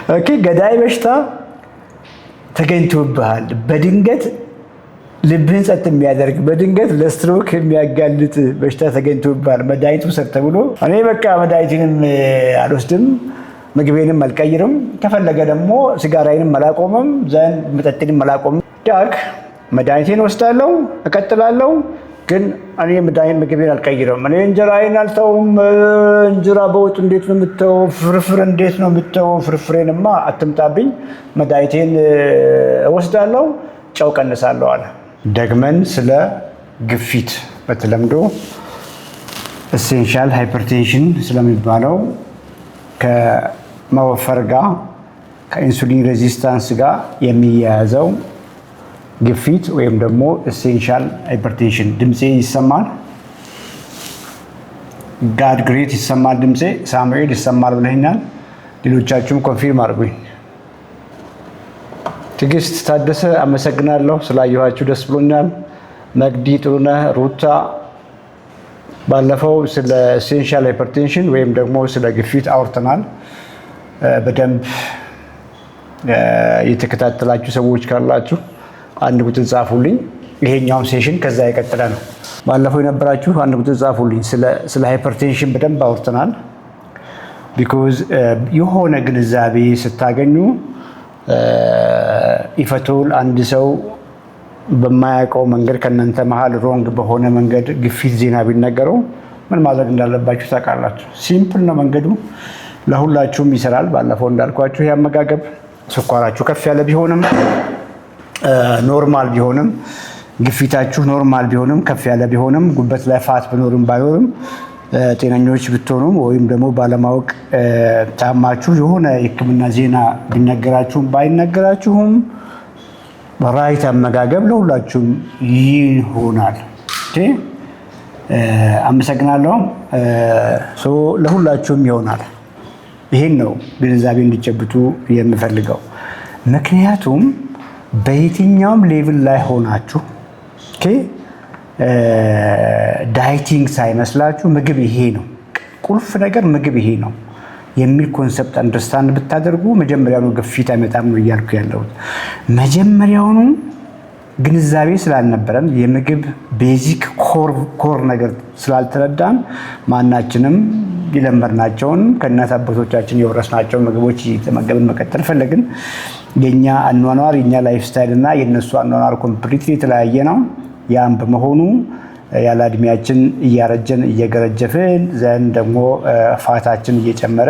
ኦኬ ገዳይ በሽታ ተገኝቶብሃል በድንገት ልብህን ጸጥ የሚያደርግ በድንገት ለስትሮክ የሚያጋልጥ በሽታ ተገኝቶብሃል መድኃኒት ውሰድ ተብሎ እኔ በቃ መድኃኒትንም አልወስድም ምግቤንም አልቀይርም ከፈለገ ደግሞ ሲጋራዬንም አላቆምም ዘን መጠጥንም አላቆምም ዳክ መድኃኒቴን ወስዳለሁ እቀጥላለሁ ግን እኔ መድኃኒት ምግቤን አልቀይርም እኔ እንጀራዬን አልተውም እንጀራ በወጥ እንዴት ነው የምተው ፍርፍር እንዴት ነው የምተው ፍርፍሬንማ አትምጣብኝ መድኃኒቴን ወስዳለሁ ጨው ቀንሳለሁ አለ ደግመን ስለ ግፊት በተለምዶ ኤሴንሻል ሃይፐርቴንሽን ስለሚባለው ከመወፈር ጋር ከኢንሱሊን ሬዚስታንስ ጋር የሚያያዘው ግፊት ወይም ደግሞ ኤሴንሻል ሃይፐርቴንሽን ድምጼ ይሰማል ጋድ ግሬት ይሰማል ድምጼ ሳሙኤል ይሰማል ብለኛል ሌሎቻችሁም ኮንፊርም አድርጉኝ ትግስት ታደሰ አመሰግናለሁ ስላየኋችሁ ደስ ብሎኛል መግዲ ጥሩነህ ሩታ ባለፈው ስለ ኤሴንሻል ሃይፐርቴንሽን ወይም ደግሞ ስለ ግፊት አውርተናል በደንብ የተከታተላችሁ ሰዎች ካላችሁ አንድ ቁጥር ጻፉልኝ ይሄኛው ሴሽን ከዛ ይቀጥላል ነው ባለፈው የነበራችሁ አንድ ቁጥር ጻፉልኝ ስለ ሃይፐርቴንሽን በደንብ አውርተናል ቢኮዝ የሆነ ግንዛቤ ስታገኙ ኢፈቶል አንድ ሰው በማያውቀው መንገድ ከነንተ መሃል ሮንግ በሆነ መንገድ ግፊት ዜና ቢነገረው ምን ማድረግ እንዳለባችሁ ታውቃላችሁ ሲምፕል ነው መንገዱ ለሁላችሁም ይሰራል ባለፈው እንዳልኳችሁ ያመጋገብ ስኳራችሁ ከፍ ያለ ቢሆንም ኖርማል ቢሆንም ግፊታችሁ ኖርማል ቢሆንም ከፍ ያለ ቢሆንም ጉበት ላይ ፋት ቢኖርም ባይኖርም ጤነኞች ብትሆኑም ወይም ደግሞ ባለማወቅ ታማችሁ የሆነ የሕክምና ዜና ቢነገራችሁም ባይነገራችሁም ራይት አመጋገብ ለሁላችሁም ይሆናል ኦኬ አመሰግናለሁ ለሁላችሁም ይሆናል ይሄን ነው ግንዛቤ እንዲጨብጡ የምፈልገው ምክንያቱም በየትኛውም ሌቭል ላይ ሆናችሁ ኦኬ ዳይቲንግ ሳይመስላችሁ ምግብ ይሄ ነው ቁልፍ ነገር ምግብ ይሄ ነው የሚል ኮንሰፕት አንደርስታንድ ብታደርጉ መጀመሪያው ግፊት አይመጣም ነው እያልኩ ያለሁት መጀመሪያው ግንዛቤ ስላልነበረን የምግብ ቤዚክ ኮር ነገር ስላልተረዳን ማናችንም ይለመርናቸውን ከእናት አባቶቻችን የወረስናቸው ምግቦች እየተመገብን መቀጠል ፈለግን የኛ አኗኗር የኛ ላይፍ ስታይል እና የነሱ አኗኗር ኮምፕሊትሊ የተለያየ ነው ያም በመሆኑ ያለ እድሜያችን እያረጀን እየገረጀፍን ዘን ደግሞ ፋታችን እየጨመረ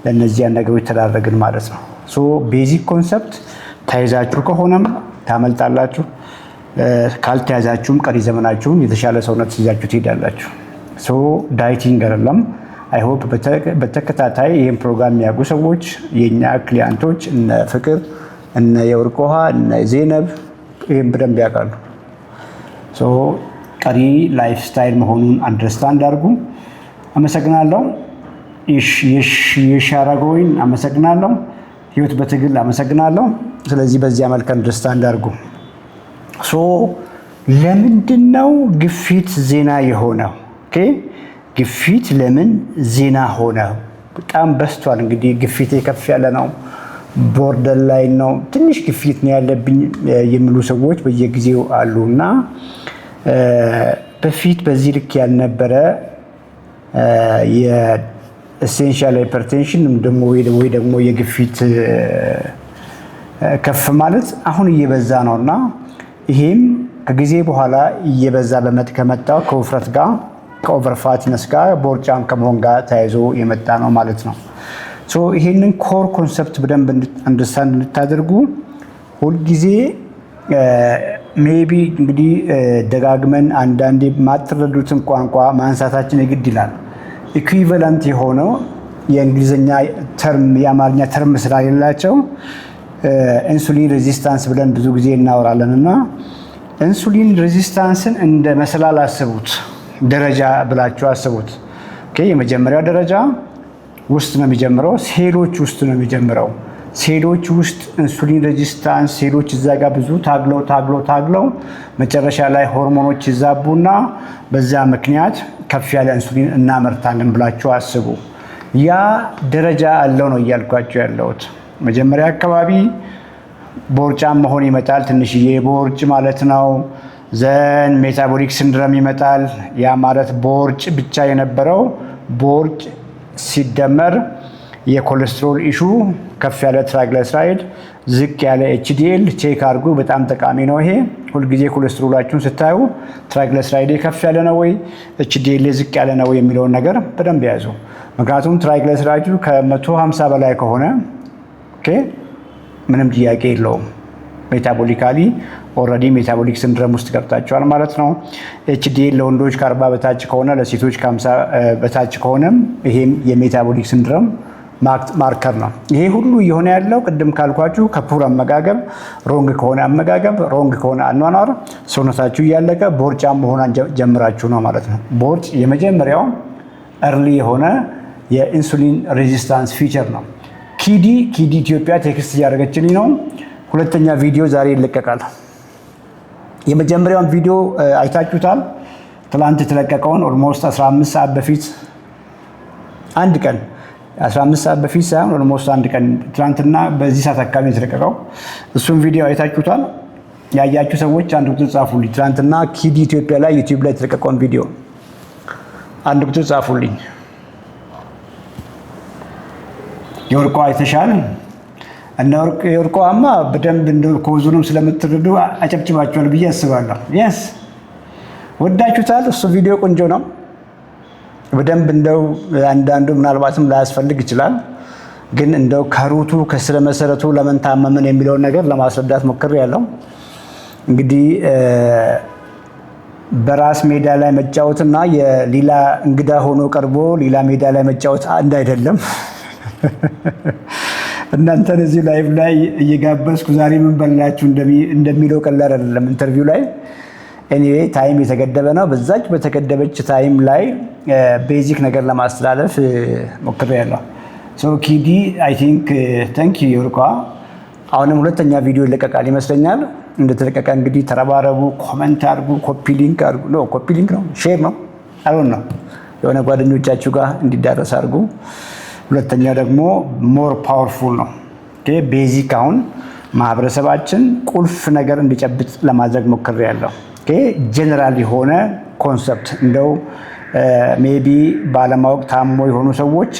ለነዚህ ነገሮች ተዳረግን ማለት ነው ሶ ቤዚክ ኮንሰፕት ታይዛችሁ ከሆነም ታመልጣላችሁ ካልተያዛችሁም ቀሪ ዘመናችሁን የተሻለ ሰውነት ይዛችሁ ትሄዳላችሁ ሶ ዳይቲንግ አይደለም አይ ሆፕ በተከታታይ ይሄን ፕሮግራም ያጉ ሰዎች የኛ ክሊያንቶች እነ ፍቅር እነ የወርቆሃ እነ ዜነብ ይሄን በደንብ ያውቃሉ ሶ ቀሪ ላይፍ ስታይል መሆኑን አንደርስታንድ አድርጉ አመሰግናለሁ የሻራጎይን አመሰግናለሁ ህይወት በትግል አመሰግናለሁ ስለዚህ በዚያ መልኩ አንደርስታንድ አድርጉ ሶ ለምንድነው ግፊት ዜና የሆነው ኦኬ ግፊት ለምን ዜና ሆነ በጣም በስቷል እንግዲህ ግፊቴ ከፍ ያለ ነው ቦርደር ላይ ነው ትንሽ ግፊት ነው ያለብኝ የሚሉ ሰዎች በየጊዜው አሉና በፊት በዚህ ልክ ያልነበረ የኤሴንሻል ሃይፐርቴንሽን ወይ ደግሞ የግፊት ከፍ ማለት አሁን እየበዛ ነውና ይሄም ከጊዜ በኋላ እየበዛ ከመጣው ከውፍረት ጋር ከኦቨር ፋትነስ ጋር ቦርጫም ከመሆን ጋር ተያይዞ የመጣ ነው ማለት ነው ሶ ይሄንን ኮር ኮንሰፕት በደንብ አንደርስታንድ እንድታደርጉ ሁሉ ጊዜ ሜቢ እንግዲህ ደጋግመን አንዳንዴ ማትረዱትን ቋንቋ ማንሳታችን ይግድ ይላል ኢኩዊቫለንት የሆነው የእንግሊዘኛ ተርም የአማርኛ ተርም ስላሌላቸው ኢንሱሊን ሬዚስታንስ ብለን ብዙ ጊዜ እናወራለንና ኢንሱሊን ሬዚስታንስን እንደ መሰላል አስቡት ደረጃ ብላችሁ አስቡት ኦኬ የመጀመሪያው ደረጃ ውስጥ ነው የሚጀምረው ሴሎች ውስጥ ነው የሚጀምረው ሴሎች ውስጥ ኢንሱሊን ሬዚስታንስ ሴሎች እዛ ጋር ብዙ ታግለው መጨረሻ ላይ ሆርሞኖች ይዛቡና በዛ ምክንያት ከፍ ያለ ኢንሱሊን እናመርታለን ብላችሁ አስቡ ያ ደረጃ አለው ነው እያልኳችሁ ያለሁት መጀመሪያ አካባቢ ቦርጫም መሆን ይመጣል፣ ትንሽዬ ቦርጭ ማለት ነው። ዘን ሜታቦሊክ ሲንድረም ይመጣል። ያ ማለት ቦርጭ ብቻ የነበረው ቦርጭ ሲደመር የኮሌስትሮል ኢሹ፣ ከፍ ያለ ትራይግሊሰራይድ፣ ዝቅ ያለ ኤችዲኤል ቼክ አድርጉ። በጣም ጠቃሚ ነው ይሄ። ሁልጊዜ ኮሌስትሮላችሁን ስታዩ ትራይግሊሰራይድ ከፍ ያለ ነው ወይ ኤችዲኤል ዝቅ ያለ ነው የሚለውን ነገር በደንብ ያዙ። ምክንያቱም ትራይግሊሰራይዱ ከ150 በላይ ከሆነ ምንም ጥያቄ የለውም ሜታቦሊካሊ ኦልሬዲ ሜታቦሊክ ሲንድረም ውስጥ ገብታችኋል ማለት ነው። ኤችዲኤል ለወንዶች ከ40 በታች ከሆነ ለሴቶች ከ50 በታች ከሆነም ይሄም የሜታቦሊክ ሲንድረም ማርከር ነው። ይሄ ሁሉ እየሆነ ያለው ቅድም ካልኳችሁ ከፑር አመጋገብ፣ ሮንግ ከሆነ አመጋገብ፣ ሮንግ ከሆነ አኗኗር ሰውነታችሁ እያለቀ ቦርጫም መሆን ጀምራችሁ ነው ማለት ነው። ቦርጭ የመጀመሪያው እርሊ የሆነ የኢንሱሊን ሬዚስታንስ ፊቸር ነው። ኪዲ ኢትዮጵያ ቴክስት እያደረገችልኝ ነው። ሁለተኛ ቪዲዮ ዛሬ ይለቀቃል። የመጀመሪያውን ቪዲዮ አይታችሁታል። ትላንት የተለቀቀውን ኦልሞስት 15 ሰዓት በፊት አንድ ቀን 15 ሰዓት በፊት ሳይሆን ኦልሞስት አንድ ቀን ትላንትና በዚህ ሰዓት አካባቢ የተለቀቀው እሱን ቪዲዮ አይታችሁታል። ያያችሁ ሰዎች አንድ ቁጥር ጻፉልኝ። ትላንትና ኪዲ ኢትዮጵያ ላይ ዩቲዩብ ላይ የተለቀቀውን ቪዲዮ አንድ ቁጥር ጻፉልኝ። የወርቋ አይተሻል? እና የወርቋማ በደንብ እንደው ኮዙንም ስለምትረዱ አጨብጭባችኋል ብዬ አስባለሁ። የስ ወዳችሁታል። እሱ ቪዲዮ ቆንጆ ነው። በደንብ እንደው አንዳንዱ ምናልባትም ላያስፈልግ ይችላል፣ ግን እንደው ከሩቱ ከስረ መሰረቱ ለምን ታመምን የሚለውን ነገር ለማስረዳት ሞክሬያለሁ። እንግዲህ በራስ ሜዳ ላይ መጫወትና የሌላ እንግዳ ሆኖ ቀርቦ ሌላ ሜዳ ላይ መጫወት አንድ አይደለም። እናንተን እዚህ ላይቭ ላይ እየጋበዝኩ ዛሬ ምን በላችሁ እንደሚለው ቀላል አይደለም ኢንተርቪው ላይ። ኤኒዌይ ታይም የተገደበ ነው። በዛች በተገደበች ታይም ላይ ቤዚክ ነገር ለማስተላለፍ ሞክሬያለሁ። ሶ ኪዲ አይ ቲንክ ታንክ ዩ ዮርኳ። አሁንም ሁለተኛ ቪዲዮ ይለቀቃል ይመስለኛል። እንደተለቀቀ እንግዲህ ተረባረቡ፣ ኮመንት አድርጉ፣ ኮፒ ሊንክ አድርጉ። ነው ኮፒ ሊንክ ነው ሼር ነው አይሆን ነው የሆነ ጓደኞቻችሁ ጋር እንዲዳረስ አድርጉ። ሁለተኛ ደግሞ ሞር ፓወርፉል ነው። ቤዚክ አሁን ማህበረሰባችን ቁልፍ ነገር እንዲጨብጥ ለማድረግ ሞክሬያለሁ። ጀነራል የሆነ ኮንሰፕት እንደው ሜቢ ባለማወቅ ታሞ የሆኑ ሰዎች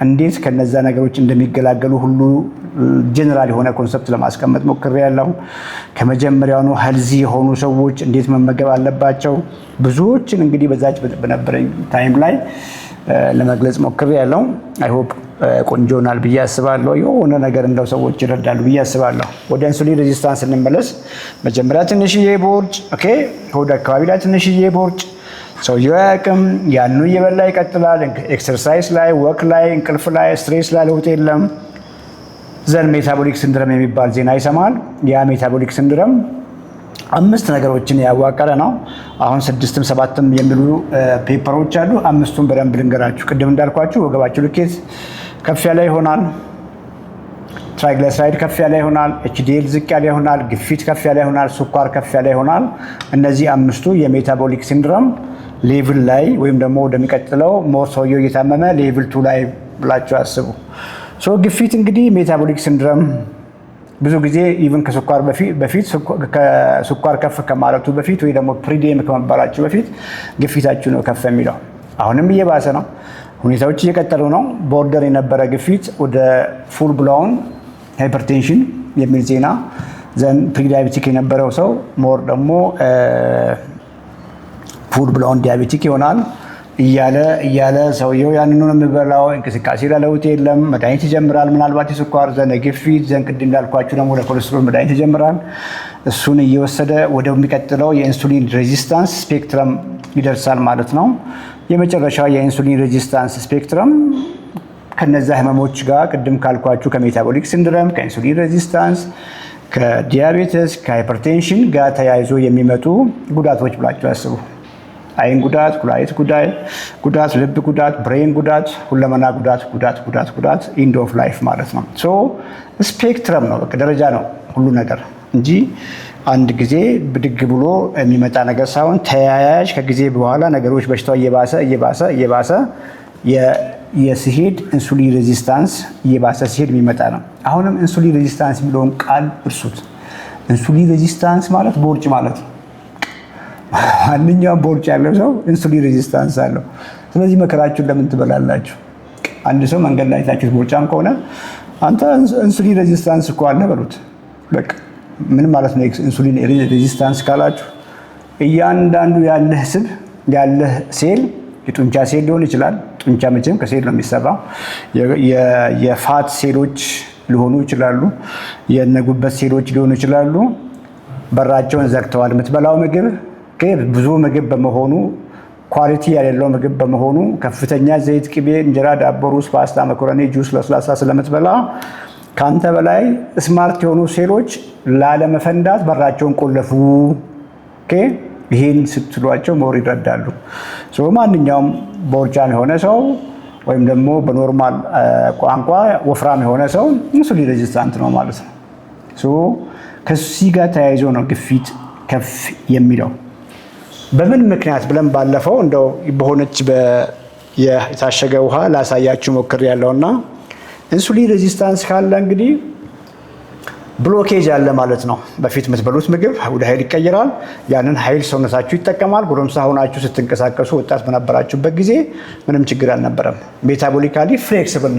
እንዴት ከነዛ ነገሮች እንደሚገላገሉ ሁሉ ጀነራል የሆነ ኮንሰፕት ለማስቀመጥ ሞክሬያለሁ። ከመጀመሪያውኑ ሄልዚ የሆኑ ሰዎች እንዴት መመገብ አለባቸው ብዙዎችን እንግዲህ በዛች በነበረኝ ታይም ላይ ለመግለጽ ሞክሬያለሁ። አይ ሆፕ ቆንጆ ይሆናል ብዬ አስባለሁ። የሆነ ነገር እንደው ሰዎች ይረዳሉ ብዬ አስባለሁ። ወደ ኢንሱሊን ሬዚስታንስ እንመለስ። መጀመሪያ ትንሽዬ ቦርጭ ሆድ አካባቢ ላይ ትንሽዬ ቦርጭ ሰውየው አያውቅም። ያኑ እየበላ ይቀጥላል። ኤክሰርሳይዝ ላይ፣ ወክ ላይ፣ እንቅልፍ ላይ፣ ስትሬስ ላይ ለውጥ የለም። ዘን ሜታቦሊክ ሲንድረም የሚባል ዜና ይሰማል። ያ ሜታቦሊክ ሲንድረም 5 ነገሮችን ያዋቀረ ነው። አሁን 6ም 7ም የሚሉ ፔፐሮች አሉ። 5ቱን በደንብ ልንገራችሁ። ቅድም እንዳልኳችሁ ወገባችሁ ልኬት ከፍ ያለ ይሆናል። ትራይግሊሰራይድ ከፍ ያለ ይሆናል። ኤችዲኤል ዝቅ ያለ ይሆናል። ግፊት ከፍ ያለ ይሆናል። ስኳር ከፍ ያለ ይሆናል። እነዚህ 5ቱ የሜታቦሊክ ሲንድረም ሌቭል ላይ ወይም ደግሞ ወደሚቀጥለው ሞር ሰውየው እየታመመ ሌቭል 2 ላይ ብላችሁ አስቡ። ሶ ግፊት እንግዲህ ሜታቦሊክ ሲንድረም ብዙ ጊዜ ኢቭን ከስኳር በፊት ከስኳር ከፍ ከማለቱ በፊት ወይ ደግሞ ፕሪዲየም ከመባላችሁ በፊት ግፊታችሁ ነው ከፍ የሚለው። አሁንም እየባሰ ነው። ሁኔታዎች እየቀጠሉ ነው። ቦርደር የነበረ ግፊት ወደ ፉል ብሎውን ሃይፐርቴንሽን የሚል ዜና፣ ዘን ፕሪዳያቤቲክ የነበረው ሰው ሞር ደግሞ ፉል ብሎውን ዲያቤቲክ ይሆናል። እያለ ሰውየው ያንኑ ነው የሚበላው። እንቅስቃሴ ላይ ለውጥ የለም። መድኃኒት ይጀምራል። ምናልባት የስኳር ዘን ግፊት ዘን ቅድም እንዳልኳችሁ ደግሞ ለኮሌስትሮል መድኃኒት ይጀምራል። እሱን እየወሰደ ወደሚቀጥለው የኢንሱሊን ሬዚስታንስ ስፔክትረም ይደርሳል ማለት ነው። የመጨረሻው የኢንሱሊን ሬዚስታንስ ስፔክትረም ከነዛ ህመሞች ጋር ቅድም ካልኳችሁ ከሜታቦሊክ ሲንድረም፣ ከኢንሱሊን ሬዚስታንስ፣ ከዲያቤተስ፣ ከሃይፐርቴንሽን ጋር ተያይዞ የሚመጡ ጉዳቶች ብላችሁ ያስቡ። አይን ጉዳት፣ ኩላሊት ጉዳት፣ ልብ ጉዳት፣ ብሬን ጉዳት፣ ሁለመና ጉዳት ኢንድ ኦፍ ላይፍ ማለት ነው። ሶ ስፔክትረም ነው፣ በቃ ደረጃ ነው ሁሉ ነገር እንጂ አንድ ጊዜ ብድግ ብሎ የሚመጣ ነገር ሳይሆን ተያያዥ ከጊዜ በኋላ ነገሮች በሽታው እየባሰ የሲሄድ ኢንሱሊን ሬዚስታንስ እየባሰ ሲሄድ የሚመጣ ነው። አሁንም ኢንሱሊን ሬዚስታንስ የሚለውን ቃል እርሱት። ኢንሱሊን ሬዚስታንስ ማለት ቦርጭ ማለት ነው። ማንኛውም ቦርጭ ያለው ሰው ኢንሱሊን ሬዚስታንስ አለው። ስለዚህ መከራችሁን ለምን ትበላላችሁ? አንድ ሰው መንገድ ላይ ታችሁት ቦርጫም ከሆነ አንተ ኢንሱሊን ሬዚስታንስ እኮ አለ በሉት። በቃ ምን ማለት ነው ኢንሱሊን ሬዚስታንስ ካላችሁ? እያንዳንዱ ያለህ ስብ ያለህ ሴል የጡንቻ ሴል ሊሆን ይችላል። ጡንቻ መቼም ከሴል ነው የሚሰራው። የፋት ሴሎች ሊሆኑ ይችላሉ። የነጉበት ሴሎች ሊሆኑ ይችላሉ። በራቸውን ዘግተዋል። የምትበላው ምግብ ብዙ ምግብ በመሆኑ ኳሊቲ ያሌለው ምግብ በመሆኑ ከፍተኛ ዘይት፣ ቅቤ፣ እንጀራ፣ ዳቦ፣ ሩዝ፣ ፓስታ፣ መኮረኒ፣ ጁስ፣ ለስላሳ ስለምትበላ ከአንተ በላይ ስማርት የሆኑ ሴሎች ላለመፈንዳት በራቸውን ቆለፉ። ይህን ስትሏቸው ሞር ይረዳሉ። ማንኛውም ቦርጫም የሆነ ሰው ወይም ደግሞ በኖርማል ቋንቋ ወፍራም የሆነ ሰው ኢንሱሊን ሬዚስታንት ነው ማለት ነው። ከዚህ ጋር ተያይዞ ነው ግፊት ከፍ የሚለው። በምን ምክንያት ብለን ባለፈው እንደው በሆነች የታሸገ ውሃ ላሳያችሁ ሞክር ያለውና ኢንሱሊን ሬዚስታንስ ካለ እንግዲህ ብሎኬጅ አለ ማለት ነው። በፊት የምትበሉት ምግብ ወደ ኃይል ይቀየራል። ያንን ኃይል ሰውነታችሁ ይጠቀማል። ጎረምሳ ሆናችሁ ስትንቀሳቀሱ፣ ወጣት በነበራችሁበት ጊዜ ምንም ችግር አልነበረም። ሜታቦሊካሊ ፍሌክሲብል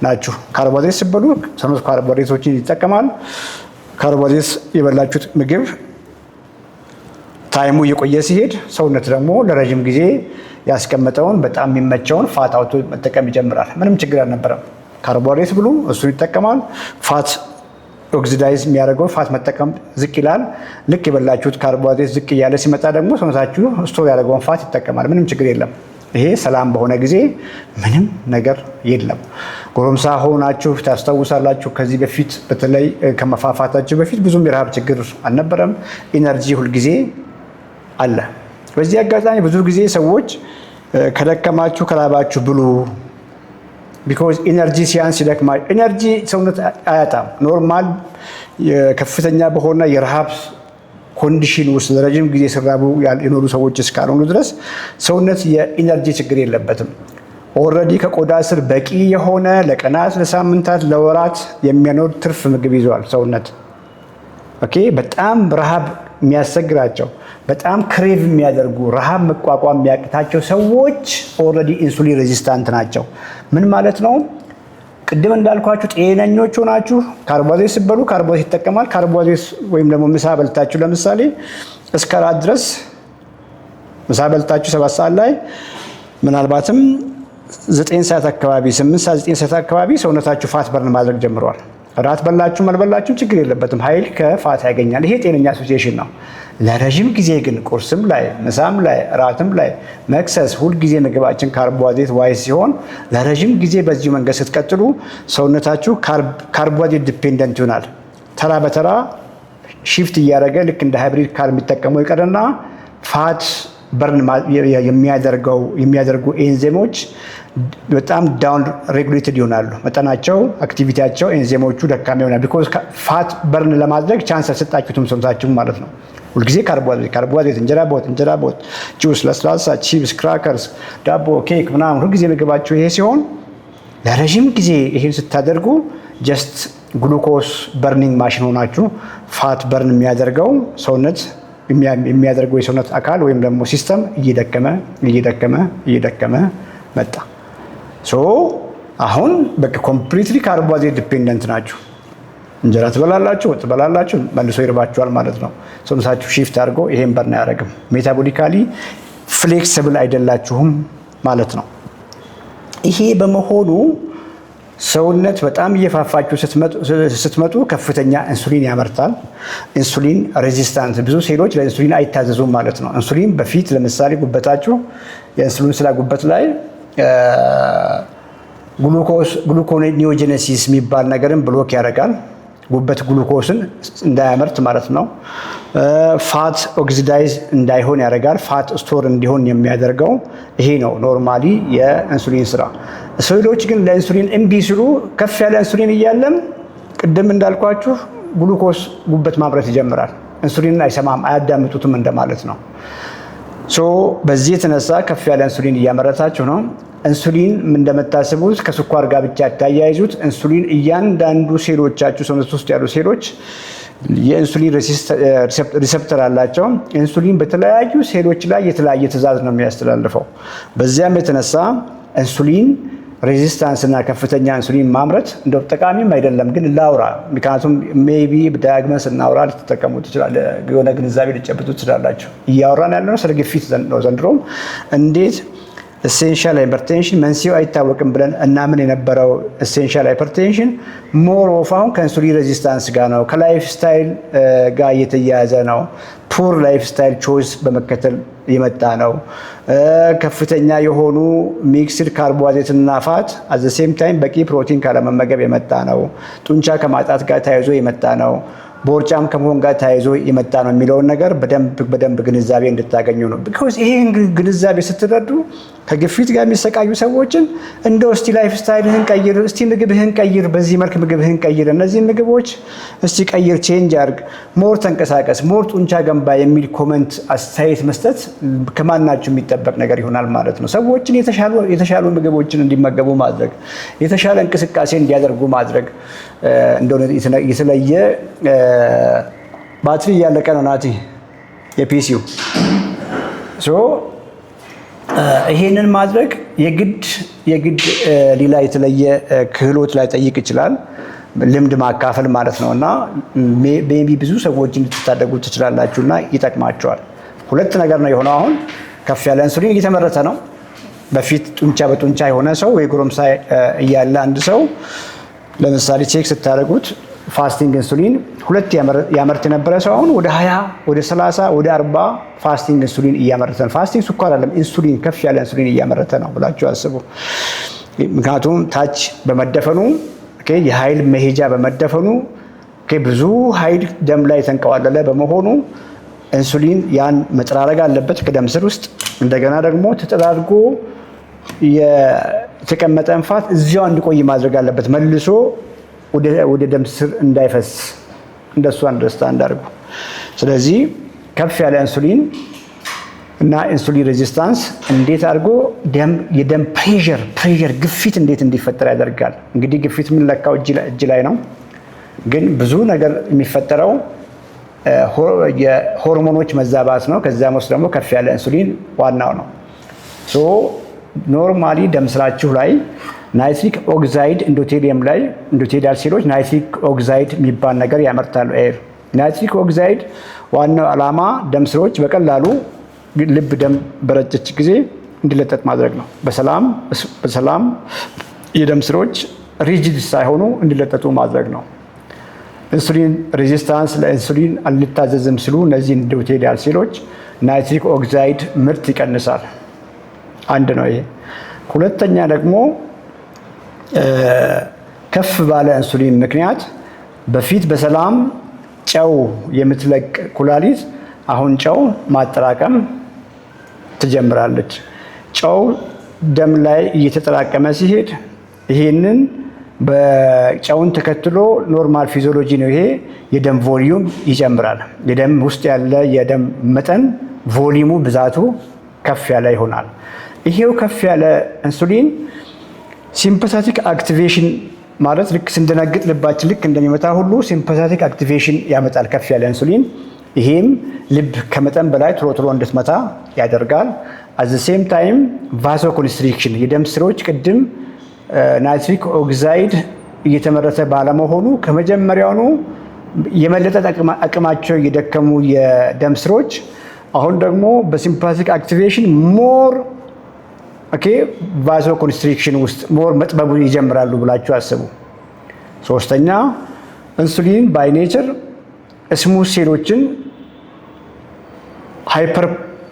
ናችሁ። ካርቦሃይድሬት ስትበሉ ሰውነት ካርቦሃይድሬቶችን ይጠቀማል። ካርቦሃይድሬት የበላችሁት ምግብ ታይሙ እየቆየ ሲሄድ ሰውነት ደግሞ ለረጅም ጊዜ ያስቀመጠውን በጣም የሚመቸውን ፋት አውቶ መጠቀም ይጀምራል። ምንም ችግር አልነበረም። ካርቦሃይድሬት ብሉ፣ እሱን ይጠቀማል። ፋት ኦክሲዳይዝ የሚያደርገው ፋት መጠቀም ዝቅ ይላል። ልክ የበላችሁት ካርቦሃይድሬት ዝቅ እያለ ሲመጣ ደግሞ ሰውነታችሁ ስቶር ያደረገውን ፋት ይጠቀማል። ምንም ችግር የለም። ይሄ ሰላም በሆነ ጊዜ ምንም ነገር የለም። ጎረምሳ ሆናችሁ ታስታውሳላችሁ። ከዚህ በፊት በተለይ ከመፋፋታችሁ በፊት ብዙም የረሃብ ችግር አልነበረም። ኢነርጂ ሁልጊዜ አለ። በዚህ አጋጣሚ ብዙ ጊዜ ሰዎች ከደከማችሁ ከራባችሁ ብሉ። ቢኮዝ ኢነርጂ ሲያንስ ይደክማል። ኢነርጂ ሰውነት አያጣም። ኖርማል ከፍተኛ በሆነ የረሃብ ኮንዲሽን ውስጥ ለረጅም ጊዜ ሲራቡ የኖሩ ሰዎች እስካልሆኑ ድረስ ሰውነት የኢነርጂ ችግር የለበትም። ኦልሬዲ ከቆዳ ስር በቂ የሆነ ለቀናት፣ ለሳምንታት፣ ለወራት የሚያኖር ትርፍ ምግብ ይዟል ሰውነት። ኦኬ። በጣም ረሃብ የሚያስቸግራቸው በጣም ክሬቭ የሚያደርጉ ረሃብ መቋቋም የሚያቅታቸው ሰዎች ኦልሬዲ ኢንሱሊን ሬዚስታንት ናቸው። ምን ማለት ነው? ቅድም እንዳልኳችሁ ጤነኞች ሆናችሁ ካርቦሃይድሬት ስትበሉ ካርቦሃይድሬት ይጠቀማል። ካርቦሃይድሬት ወይም ደግሞ ምሳ በልታችሁ ለምሳሌ እስከ 4 ድረስ ምሳ በልታችሁ 7 ሰዓት ላይ ምናልባትም 9 ሰዓት አካባቢ 8 ሰዓት 9 ሰዓት አካባቢ ሰውነታችሁ ፋት በርን ማድረግ ጀምሯል። ራት በላችሁም አልበላችሁም ችግር የለበትም። ኃይል ከፋት ያገኛል። ይሄ ጤነኛ አሶሲዬሽን ነው። ለረጅም ጊዜ ግን ቁርስም ላይ ምሳም ላይ ራትም ላይ መክሰስ ሁልጊዜ ምግባችን ካርቦሃይድሬት ዋይዝ ሲሆን ለረጅም ጊዜ በዚሁ መንገድ ስትቀጥሉ ሰውነታችሁ ካርቦሃይድሬት ዲፔንደንት ይሆናል። ተራ በተራ ሺፍት እያደረገ ልክ እንደ ሃይብሪድ ካር የሚጠቀመው ይቀርና ፋት በርን የሚያደርጉ ኤንዜሞች በጣም ዳውን ሬጉሌትድ ይሆናሉ። መጠናቸው፣ አክቲቪቲያቸው፣ ኤንዜሞቹ ደካማ ይሆናል። ቢኮዝ ፋት በርን ለማድረግ ቻንስ አልሰጣችሁትም ሰውነታችሁ ማለት ነው። ሁልጊዜ ካርቦሃይድሬት፣ እንጀራ በወጥ፣ ጁስ፣ ለስላሳ፣ ቺፕስ፣ ክራከርስ፣ ዳቦ፣ ኬክ ምናምን ሁልጊዜ ምግባችሁ ይሄ ሲሆን ለረዥም ጊዜ ይሄን ስታደርጉ ጀስት ግሉኮስ በርኒንግ ማሽን ሆናችሁ ፋት በርን የሚያደርገው ሰውነት የሚያደርገው የሰውነት አካል ወይም ደግሞ ሲስተም እየደከመ መጣ። አሁን በቃ ኮምፕሊትሊ ካርቦሃይድሬት ዲፔንደንት ናችሁ። እንጀራ ትበላላችሁ፣ ወጥ ትበላላችሁ፣ መልሶ ይርባችኋል ማለት ነው። ሰውነታችሁ ሺፍት አድርጎ ይሄን በርን አያደርግም። ሜታቦሊካሊ ፍሌክሲብል አይደላችሁም ማለት ነው። ይሄ በመሆኑ ሰውነት በጣም እየፋፋችሁ ስትመጡ ከፍተኛ ኢንሱሊን ያመርታል። ኢንሱሊን ሬዚስታንት፣ ብዙ ሴሎች ለኢንሱሊን አይታዘዙም ማለት ነው። ኢንሱሊን በፊት ለምሳሌ ጉበታችሁ የኢንሱሊን ስላ ጉበት ላይ ግሉኮኒዮጀነሲስ የሚባል ነገርን ብሎክ ያደርጋል። ጉበት ግሉኮስን እንዳያመርት ማለት ነው። ፋት ኦክሲዳይዝ እንዳይሆን ያደርጋል። ፋት ስቶር እንዲሆን የሚያደርገው ይሄ ነው ኖርማሊ የኢንሱሊን ስራ። ሴሎች ግን ለኢንሱሊን እምቢ ሲሉ ከፍ ያለ ኢንሱሊን እያለም ቅድም እንዳልኳችሁ ግሉኮስ ጉበት ማምረት ይጀምራል። ኢንሱሊንን አይሰማም፣ አያዳምጡትም እንደማለት ነው። በዚህ የተነሳ ከፍ ያለ ኢንሱሊን እያመረታችሁ ነው። ኢንሱሊን እንደምታስቡት ከስኳር ጋር ብቻ ታያይዙት። ኢንሱሊን እያንዳንዱ ሴሎቻችሁ ሰውነት ውስጥ ያሉ ሴሎች የኢንሱሊን ሪሴፕተር አላቸው። ኢንሱሊን በተለያዩ ሴሎች ላይ የተለያየ ትዕዛዝ ነው የሚያስተላልፈው። በዚያም የተነሳ ኢንሱሊን ሬዚስታንስ እና ከፍተኛ ኢንሱሊን ማምረት እንደው ጠቃሚም አይደለም፣ ግን ላውራ። ምክንያቱም ሜቢ ዳያግመስ እናውራ ልትጠቀሙ ትችላለ፣ የሆነ ግንዛቤ ልጨብጡ ትችላላችሁ። እያወራን ያለነው ስለ ግፊት ነው። ዘንድሮም እንዴት ኤሴንሻል ሃይፐርቴንሽን መንስኤው አይታወቅም ብለን እናምን የነበረው ኤሴንሻል ሃይፐርቴንሽን ሞር ኦፍ አሁን ከኢንሱሊን ሬዚስታንስ ጋር ነው፣ ከላይፍ ስታይል ጋር እየተያያዘ ነው። ፑር ላይፍ ስታይል ቾይስ በመከተል የመጣ ነው። ከፍተኛ የሆኑ ሚክስድ ካርቦሃይድሬትና ፋት አት ዘ ሴም ታይም በቂ ፕሮቲን ካለመመገብ የመጣ ነው። ጡንቻ ከማጣት ጋር ተያይዞ የመጣ ነው። ቦርጫም ከመሆን ጋር ተያይዞ የመጣ ነው የሚለውን ነገር በደንብ ግንዛቤ እንድታገኙ ነው። ቢኮዝ ይሄን ግንዛቤ ስትረዱ ከግፊት ጋር የሚሰቃዩ ሰዎችን እንደው እስቲ ላይፍ ስታይልህን ቀይር፣ እስቲ ምግብህን ቀይር፣ በዚህ መልክ ምግብህን ቀይር፣ እነዚህ ምግቦች እስቲ ቀይር፣ ቼንጅ አድርግ፣ ሞር ተንቀሳቀስ፣ ሞር ጡንቻ ገንባ የሚል ኮመንት አስተያየት መስጠት ከማናችሁ የሚጠበቅ ነገር ይሆናል ማለት ነው። ሰዎችን የተሻሉ ምግቦችን እንዲመገቡ ማድረግ፣ የተሻለ እንቅስቃሴ እንዲያደርጉ ማድረግ እንደሆነ የተለየ ባትሪ እያለቀ ነው ናቲ የፒሲው ይሄንን ማድረግ የግድ ሌላ የተለየ ክህሎት ላይ ጠይቅ ይችላል። ልምድ ማካፈል ማለት ነው። እና ሜቢ ብዙ ሰዎችን ልትታደጉ ትችላላችሁ እና ይጠቅማቸዋል። ሁለት ነገር ነው የሆነው። አሁን ከፍ ያለ ኢንሱሊን እየተመረተ ነው። በፊት ጡንቻ በጡንቻ የሆነ ሰው ወይ ጎረምሳ እያለ አንድ ሰው ለምሳሌ ቼክ ስታደርጉት ፋስቲንግ ኢንሱሊን 2 ያመርት የነበረ ሰው አሁን ወደ 20 ወደ 30 ወደ 40 ፋስቲንግ ኢንሱሊን እያመረተ ነው። ፋስቲንግ ስኳር አይደለም፣ ኢንሱሊን ከፍ ያለ ኢንሱሊን እያመረተ ነው ብላችሁ አስቡ። ምክንያቱም ታች በመደፈኑ የኃይል መሄጃ በመደፈኑ ብዙ ኃይል ደም ላይ ተንቀዋለለ በመሆኑ ኢንሱሊን ያን መጠራረግ አለበት ከደም ስር ውስጥ። እንደገና ደግሞ ተጠራርጎ የተቀመጠን ፋት እዚያው እንዲቆይ ማድረግ አለበት፣ መልሶ ወደ ደም ስር እንዳይፈስ። እንደሱ አንደርስታንድ አድርጉ። ስለዚህ ከፍ ያለ ኢንሱሊን እና ኢንሱሊን ሬዚስታንስ እንዴት አድርጎ የደም ፕሬሸር ግፊት እንዴት እንዲፈጠር ያደርጋል። እንግዲህ ግፊት የምንለካው እጅ ላይ ነው፣ ግን ብዙ ነገር የሚፈጠረው የሆርሞኖች መዛባት ነው። ከዚያም ውስጥ ደግሞ ከፍ ያለ ኢንሱሊን ዋናው ነው። ኖርማሊ ደም ስራችሁ ላይ ናይትሪክ ኦክሳይድ ኢንዶቴሊየም ላይ ኢንዶቴሊያል ሴሎች ናይትሪክ ኦክሳይድ የሚባል ነገር ያመርታሉ። ናይትሪክ ኦክሳይድ ዋናው ዓላማ ደም ስሮች በቀላሉ ልብ ደም በረጨች ጊዜ እንዲለጠጥ ማድረግ ነው። በሰላም የደም ስሮች ሪጂድ ሳይሆኑ እንዲለጠጡ ማድረግ ነው። ኢንሱሊን ሬዚስታንስ ለኢንሱሊን አልታዘዝም ሲሉ እነዚህ ኢንዶቴሊያል ሴሎች ናይትሪክ ኦክሳይድ ምርት ይቀንሳል። አንድ ነው ይሄ። ሁለተኛ ደግሞ ከፍ ባለ ኢንሱሊን ምክንያት በፊት በሰላም ጨው የምትለቅ ኩላሊት አሁን ጨው ማጠራቀም ትጀምራለች። ጨው ደም ላይ እየተጠራቀመ ሲሄድ ይሄንን በጨውን ተከትሎ ኖርማል ፊዚዮሎጂ ነው ይሄ የደም ቮሊዩም ይጨምራል። የደም ውስጥ ያለ የደም መጠን ቮሊዩሙ ብዛቱ ከፍ ያለ ይሆናል። ይሄው ከፍ ያለ ኢንሱሊን ሲምፓታቲክ አክቲቬሽን ማለት ልክ ስንደነግጥ ልባችን ልክ እንደሚመታ ሁሉ ሲምፓታቲክ አክቲቬሽን ያመጣል ከፍ ያለ ኢንሱሊን። ይሄም ልብ ከመጠን በላይ ቶሎ እንድትመታ ያደርጋል። አት ዘ ሴም ታይም ቫሶ ኮንስትሪክሽን የደም ስሮች ቅድም ናይትሪክ ኦክሳይድ እየተመረተ ባለመሆኑ ከመጀመሪያውኑ የመለጠጥ አቅማቸው የደከሙ የደም ስሮች አሁን ደግሞ በሲምፓታቲክ አክቲቬሽን ሞር ቫሶ ኮንስትሪክሽን ውስጥ ሞር መጥበቡ ይጀምራሉ ብላችሁ አስቡ። ሶስተኛ ኢንሱሊን ባይ ኔቸር ስሙዝ ሴሎችን ሃይፐር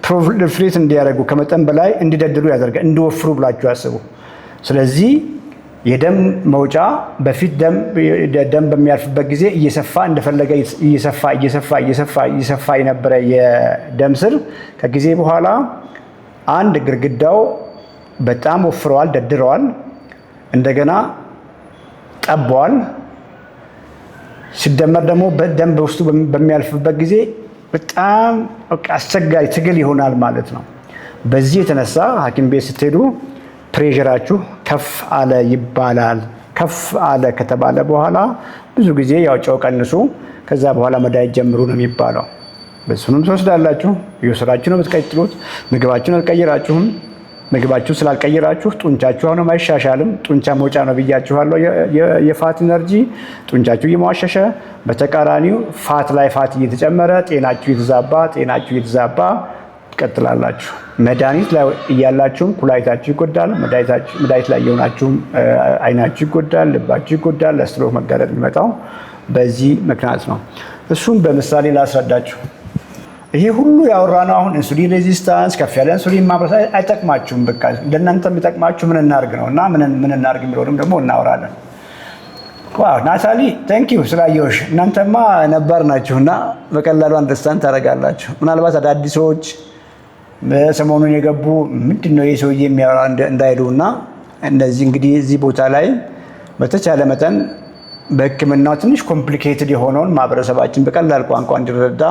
ፕሮሊፍሬት እንዲያደርጉ ከመጠን በላይ እንዲደድሉ ያደርጋል፣ እንዲወፍሩ ብላችሁ አስቡ። ስለዚህ የደም መውጫ በፊት ደም በሚያልፍበት ጊዜ እየሰፋ እንደፈለገ እየሰፋ የነበረ የደም ስር ከጊዜ በኋላ አንድ ግድግዳው በጣም ወፍረዋል፣ ደድረዋል፣ እንደገና ጠበዋል። ሲደመር ደግሞ ደም በውስጡ በሚያልፍበት ጊዜ በጣም አስቸጋሪ ትግል ይሆናል ማለት ነው። በዚህ የተነሳ ሐኪም ቤት ስትሄዱ ፕሬሸራችሁ ከፍ አለ ይባላል። ከፍ አለ ከተባለ በኋላ ብዙ ጊዜ ያው ጨው ቀንሱ፣ ከዛ በኋላ መድኃኒት ጀምሩ ነው የሚባለው። በሱንም ትወስዳላችሁ። የስራችሁ ነው የምትቀጥሉት። ምግባችሁን አልቀይራችሁም። ምግባችሁ ስላልቀይራችሁ ጡንቻችሁ አሁንም አይሻሻልም። ጡንቻ መውጫ ነው ብያችኋለሁ። የፋት ኢነርጂ ጡንቻችሁ እየሟሸሸ፣ በተቃራኒው ፋት ላይ ፋት እየተጨመረ ጤናችሁ እየተዛባ ትቀጥላላችሁ። መድኃኒት ላይ እያላችሁም ኩላሊታችሁ ይጎዳል። መድኃኒት ላይ የሆናችሁም አይናችሁ ይጎዳል፣ ልባችሁ ይጎዳል። ለስትሮክ መጋለጥ የሚመጣው በዚህ ምክንያት ነው። እሱም በምሳሌ ላስረዳችሁ። ይሄ ሁሉ ያወራነው አሁን ኢንሱሊን ሬዚስታንስ፣ ከፍ ያለ ኢንሱሊን ማምረት አይጠቅማችሁም። በቃ ለእናንተ የሚጠቅማችሁ ምን እናርግ ነው እና ምን እናርግ የሚለውንም ደግሞ እናወራለን። ዋው ናታሊ ቴንኪዩ ስላየሁሽ። እናንተማ ነባር ናችሁና በቀላሉ አንደርስታንድ ታደርጋላችሁ። ምናልባት አዳዲሶች ሰሞኑን የገቡ ምንድን ነው የሰውዬ የሚያወራ እንዳይሉ እና እነዚህ እንግዲህ እዚህ ቦታ ላይ በተቻለ መጠን በሕክምናው ትንሽ ኮምፕሊኬትድ የሆነውን ማህበረሰባችን በቀላል ቋንቋ እንዲረዳ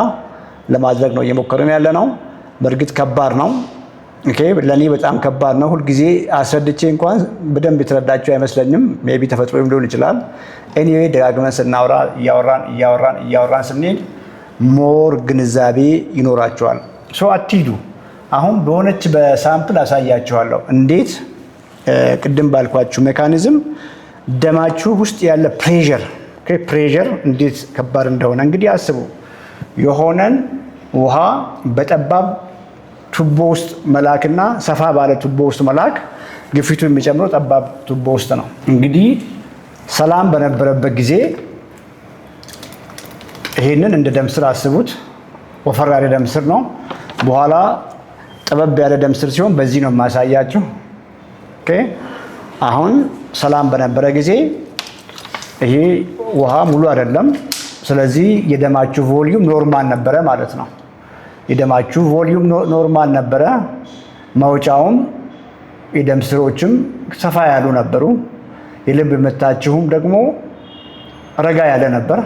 ለማድረግ ነው እየሞከርን ያለ ነው። በእርግጥ ከባድ ነው። ለእኔ በጣም ከባድ ነው። ሁልጊዜ አስረድቼ እንኳን በደንብ የተረዳቸው አይመስለኝም። ሜይ ቢ ተፈጥሮም ሊሆን ይችላል። ኤኒዌይ ደጋግመን ስናወራ እያወራን ስንሄድ ሞር ግንዛቤ ይኖራቸዋል። አትሂዱ። አሁን በሆነች በሳምፕል አሳያችኋለሁ እንዴት ቅድም ባልኳችሁ ሜካኒዝም ደማችሁ ውስጥ ያለ ፕሬሸር እንዴት ከባድ እንደሆነ እንግዲህ አስቡ። የሆነን ውሃ በጠባብ ቱቦ ውስጥ መላክና ሰፋ ባለ ቱቦ ውስጥ መላክ ግፊቱ የሚጨምረው ጠባብ ቱቦ ውስጥ ነው። እንግዲህ ሰላም በነበረበት ጊዜ ይሄንን እንደ ደም ስር አስቡት። ወፈር ያለ ደም ስር ነው። በኋላ ጠበብ ያለ ደም ስር ሲሆን በዚህ ነው የማሳያችሁ። አሁን ሰላም በነበረ ጊዜ ይሄ ውሃ ሙሉ አይደለም። ስለዚህ የደማችሁ ቮሊዩም ኖርማል ነበረ ማለት ነው። የደማችሁ ቮሊዩም ኖርማል ነበረ። መውጫውም የደም ስሮችም ሰፋ ያሉ ነበሩ። የልብ ምታችሁም ደግሞ ረጋ ያለ ነበር።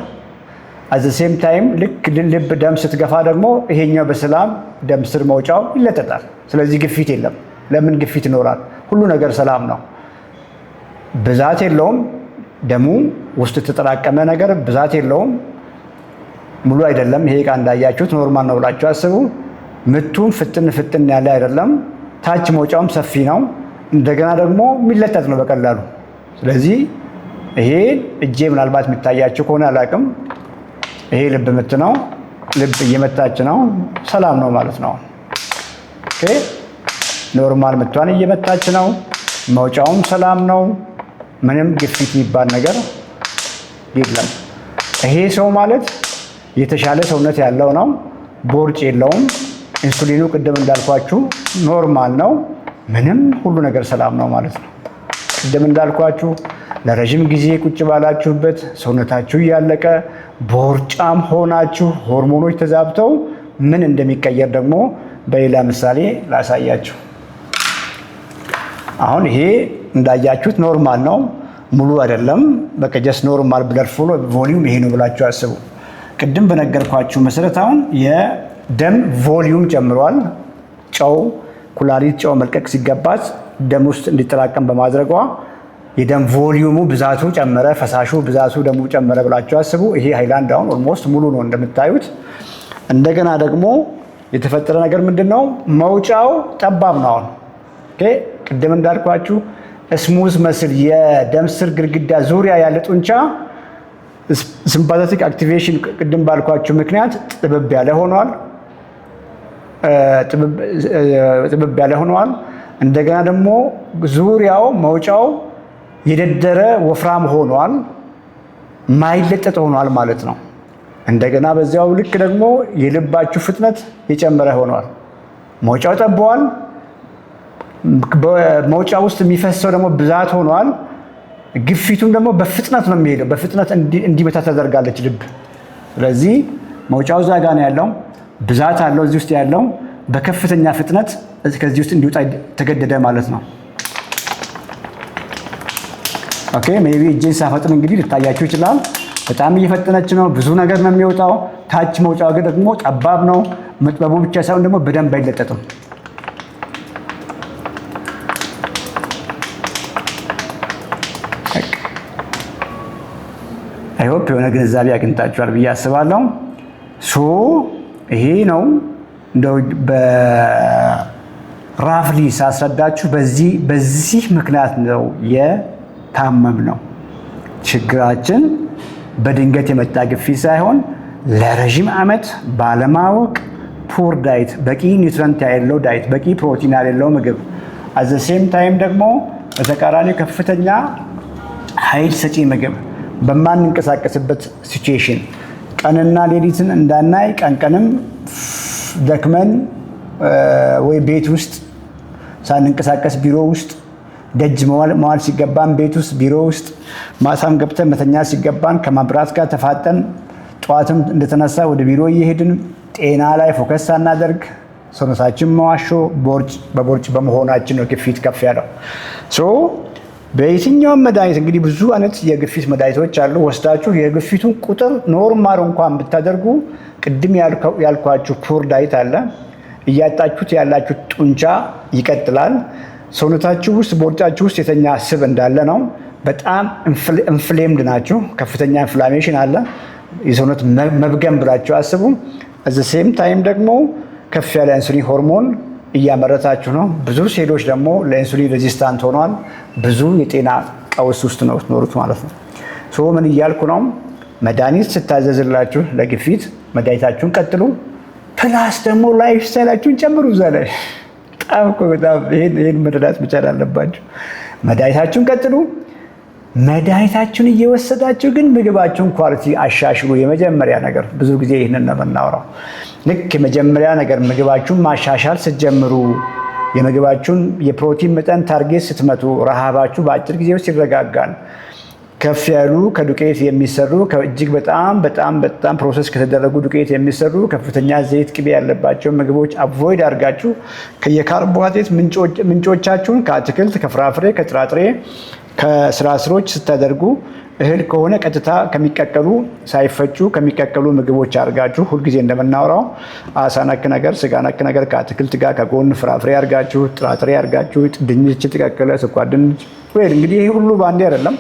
አዘ ሴም ታይም ልክ ልብ ደም ስትገፋ ደግሞ ይሄኛው በሰላም ደም ስር መውጫው ይለጠጣል። ስለዚህ ግፊት የለም። ለምን ግፊት ይኖራል? ሁሉ ነገር ሰላም ነው። ብዛት የለውም። ደሙ ውስጥ የተጠራቀመ ነገር ብዛት የለውም። ሙሉ አይደለም። ይሄ ዕቃ እንዳያችሁት ኖርማል ነው ብላችሁ አስቡ። ምቱም ፍጥን ያለ አይደለም። ታች መውጫውም ሰፊ ነው። እንደገና ደግሞ የሚለጠጥ ነው በቀላሉ። ስለዚህ ይሄ እጄ ምናልባት የሚታያችሁ ከሆነ አላውቅም። ይሄ ልብ ምት ነው። ልብ እየመታች ነው። ሰላም ነው ማለት ነው። ኖርማል ምቷን እየመታች ነው። መውጫውም ሰላም ነው። ምንም ግፊት የሚባል ነገር የለም። ይሄ ሰው ማለት የተሻለ ሰውነት ያለው ነው። ቦርጭ የለውም። ኢንሱሊኑ ቅድም እንዳልኳችሁ ኖርማል ነው። ምንም ሁሉ ነገር ሰላም ነው ማለት ነው። ቅድም እንዳልኳችሁ ለረጅም ጊዜ ቁጭ ባላችሁበት ሰውነታችሁ እያለቀ ቦርጫም ሆናችሁ ሆርሞኖች ተዛብተው ምን እንደሚቀየር ደግሞ በሌላ ምሳሌ ላሳያችሁ። አሁን ይሄ እንዳያችሁት ኖርማል ነው፣ ሙሉ አይደለም። በቃ ጀስት ኖርማል ብለድ ፍሎ ቮሊዩም ይሄ ነው ብላችሁ አስቡ። ቅድም በነገርኳችሁ መሰረት አሁን የደም ቮሊዩም ጨምሯል። ጨው ኩላሊት ጨው መልቀቅ ሲገባት ደም ውስጥ እንዲጠራቀም በማድረጓ የደም ቮሊዩሙ ብዛቱ ጨመረ፣ ፈሳሹ ብዛቱ ደሙ ጨመረ ብላችሁ አስቡ። ይሄ ሃይላንድ አሁን ኦልሞስት ሙሉ ነው እንደምታዩት። እንደገና ደግሞ የተፈጠረ ነገር ምንድነው? መውጫው ጠባብ ነው። አሁን ቅድም እንዳልኳችሁ ስሙዝ መስል የደም ስር ግድግዳ ዙሪያ ያለ ጡንቻ ሲምፓቴቲክ አክቲቬሽን ቅድም ባልኳችሁ ምክንያት ጥብብ ያለ ሆኗል። እንደገና ደግሞ ዙሪያው መውጫው የደደረ ወፍራም ሆኗል፣ ማይለጠጥ ሆኗል ማለት ነው። እንደገና በዚያው ልክ ደግሞ የልባችሁ ፍጥነት የጨመረ ሆኗል። መውጫው ጠቧል። በመውጫ ውስጥ የሚፈሰው ደግሞ ብዛት ሆኗል። ግፊቱም ደግሞ በፍጥነት ነው የሚሄደው። በፍጥነት እንዲመታ ተደርጋለች ልብ። ስለዚህ መውጫው እዛ ጋ ነው ያለው፣ ብዛት አለው እዚህ ውስጥ ያለው። በከፍተኛ ፍጥነት ከዚህ ውስጥ እንዲወጣ ተገደደ ማለት ነው። ኦኬ ሜቢ እጄን ሳፈጥን እንግዲህ ልታያችሁ ይችላል። በጣም እየፈጠነች ነው። ብዙ ነገር ነው የሚወጣው። ታች መውጫው ግን ደግሞ ጠባብ ነው። መጥበቡ ብቻ ሳይሆን ደግሞ በደንብ አይለጠጥም። አይ ሆፕ የሆነ ግንዛቤ አግኝታችኋል ብዬ አስባለሁ። ሶ ይሄ ነው እንደው በራፍሊ ሳስረዳችሁ በዚህ ምክንያት ነው የታመም ነው። ችግራችን በድንገት የመጣ ግፊት ሳይሆን ለረዥም ዓመት ባለማወቅ ፑር ዳይት፣ በቂ ኒውትረንት ያለው ዳይት፣ በቂ ፕሮቲን ያለው ምግብ አዘ ሴም ታይም ደግሞ በተቃራኒው ከፍተኛ ኃይል ሰጪ ምግብ በማንንቀሳቀስበት ሲቹዌሽን ቀንና ሌሊትን እንዳናይ ቀንም ደክመን ወይ ቤት ውስጥ ሳንንቀሳቀስ ቢሮ ውስጥ ደጅ መዋል ሲገባን ቤት ውስጥ ቢሮ ውስጥ ማታም ገብተን መተኛ ሲገባን ከማብራት ጋር ተፋጠን ጠዋትም እንደተነሳ ወደ ቢሮ እየሄድን ጤና ላይ ፎከስ ሳናደርግ ሰውነታችን መዋሾ በቦርጭ በመሆናችን ነው ግፊት ከፍ ያለው። በየትኛውም መድኃኒት እንግዲህ ብዙ አይነት የግፊት መድኃኒቶች አሉ። ወስዳችሁ የግፊቱን ቁጥር ኖርማል እንኳን ብታደርጉ ቅድም ያልኳችሁ ፑር ዳይት አለ። እያጣችሁት ያላችሁት ጡንቻ ይቀጥላል። ሰውነታችሁ ውስጥ ቦርጫችሁ ውስጥ የተኛ ስብ እንዳለ ነው። በጣም ኢንፍሌምድ ናችሁ። ከፍተኛ ኢንፍላሜሽን አለ። የሰውነት መብገን ብላችሁ አስቡ። አዘ ሴም ታይም ደግሞ ከፍ ያለ ኢንሱሊን ሆርሞን እያመረታችሁ ነው። ብዙ ሴሎች ደግሞ ለኢንሱሊን ሬዚስታንት ሆኗል። ብዙ የጤና ቀውስ ውስጥ ነው ትኖሩት ማለት ነው። ምን እያልኩ ነው? መድኃኒት ስታዘዝላችሁ ለግፊት መድኃኒታችሁን ቀጥሉ። ፕላስ ደግሞ ላይፍ ስታይላችሁን ጨምሩ። እዛ ላይ በጣም ይሄን መረዳት መቻል አለባችሁ። መድኃኒታችሁን ቀጥሉ። መድኃኒታችሁን እየወሰዳችሁ ግን ምግባችሁን ኳሊቲ አሻሽሉ። የመጀመሪያ ነገር ብዙ ጊዜ ይህንን ነው የምናወራው። ልክ የመጀመሪያ ነገር ምግባችሁን ማሻሻል ስትጀምሩ፣ የምግባችሁን የፕሮቲን መጠን ታርጌት ስትመቱ፣ ረሃባችሁ በአጭር ጊዜ ውስጥ ይረጋጋል። ከፍ ያሉ ከዱቄት የሚሰሩ እጅግ በጣም ፕሮሰስ ከተደረጉ ዱቄት የሚሰሩ ከፍተኛ ዘይት፣ ቅቤ ያለባቸው ምግቦች አቮይድ አድርጋችሁ የካርቦሃይድሬት ምንጮቻችሁን ከአትክልት፣ ከፍራፍሬ፣ ከጥራጥሬ፣ ከስራ ስሮች ስታደርጉ እህል ከሆነ ቀጥታ ከሚቀቀሉ ሳይፈጩ ከሚቀቀሉ ምግቦች አድርጋችሁ ሁልጊዜ እንደምናወራው አሳ ነክ ነገር፣ ስጋ ነክ ነገር ከአትክልት ጋር ከጎን ፍራፍሬ አድርጋችሁ፣ ጥራጥሬ አድርጋችሁ፣ ድንች የተቀቀለ ስኳር ድንች ወይ እንግዲህ ይሄ ሁሉ ባንዴ አይደለም፣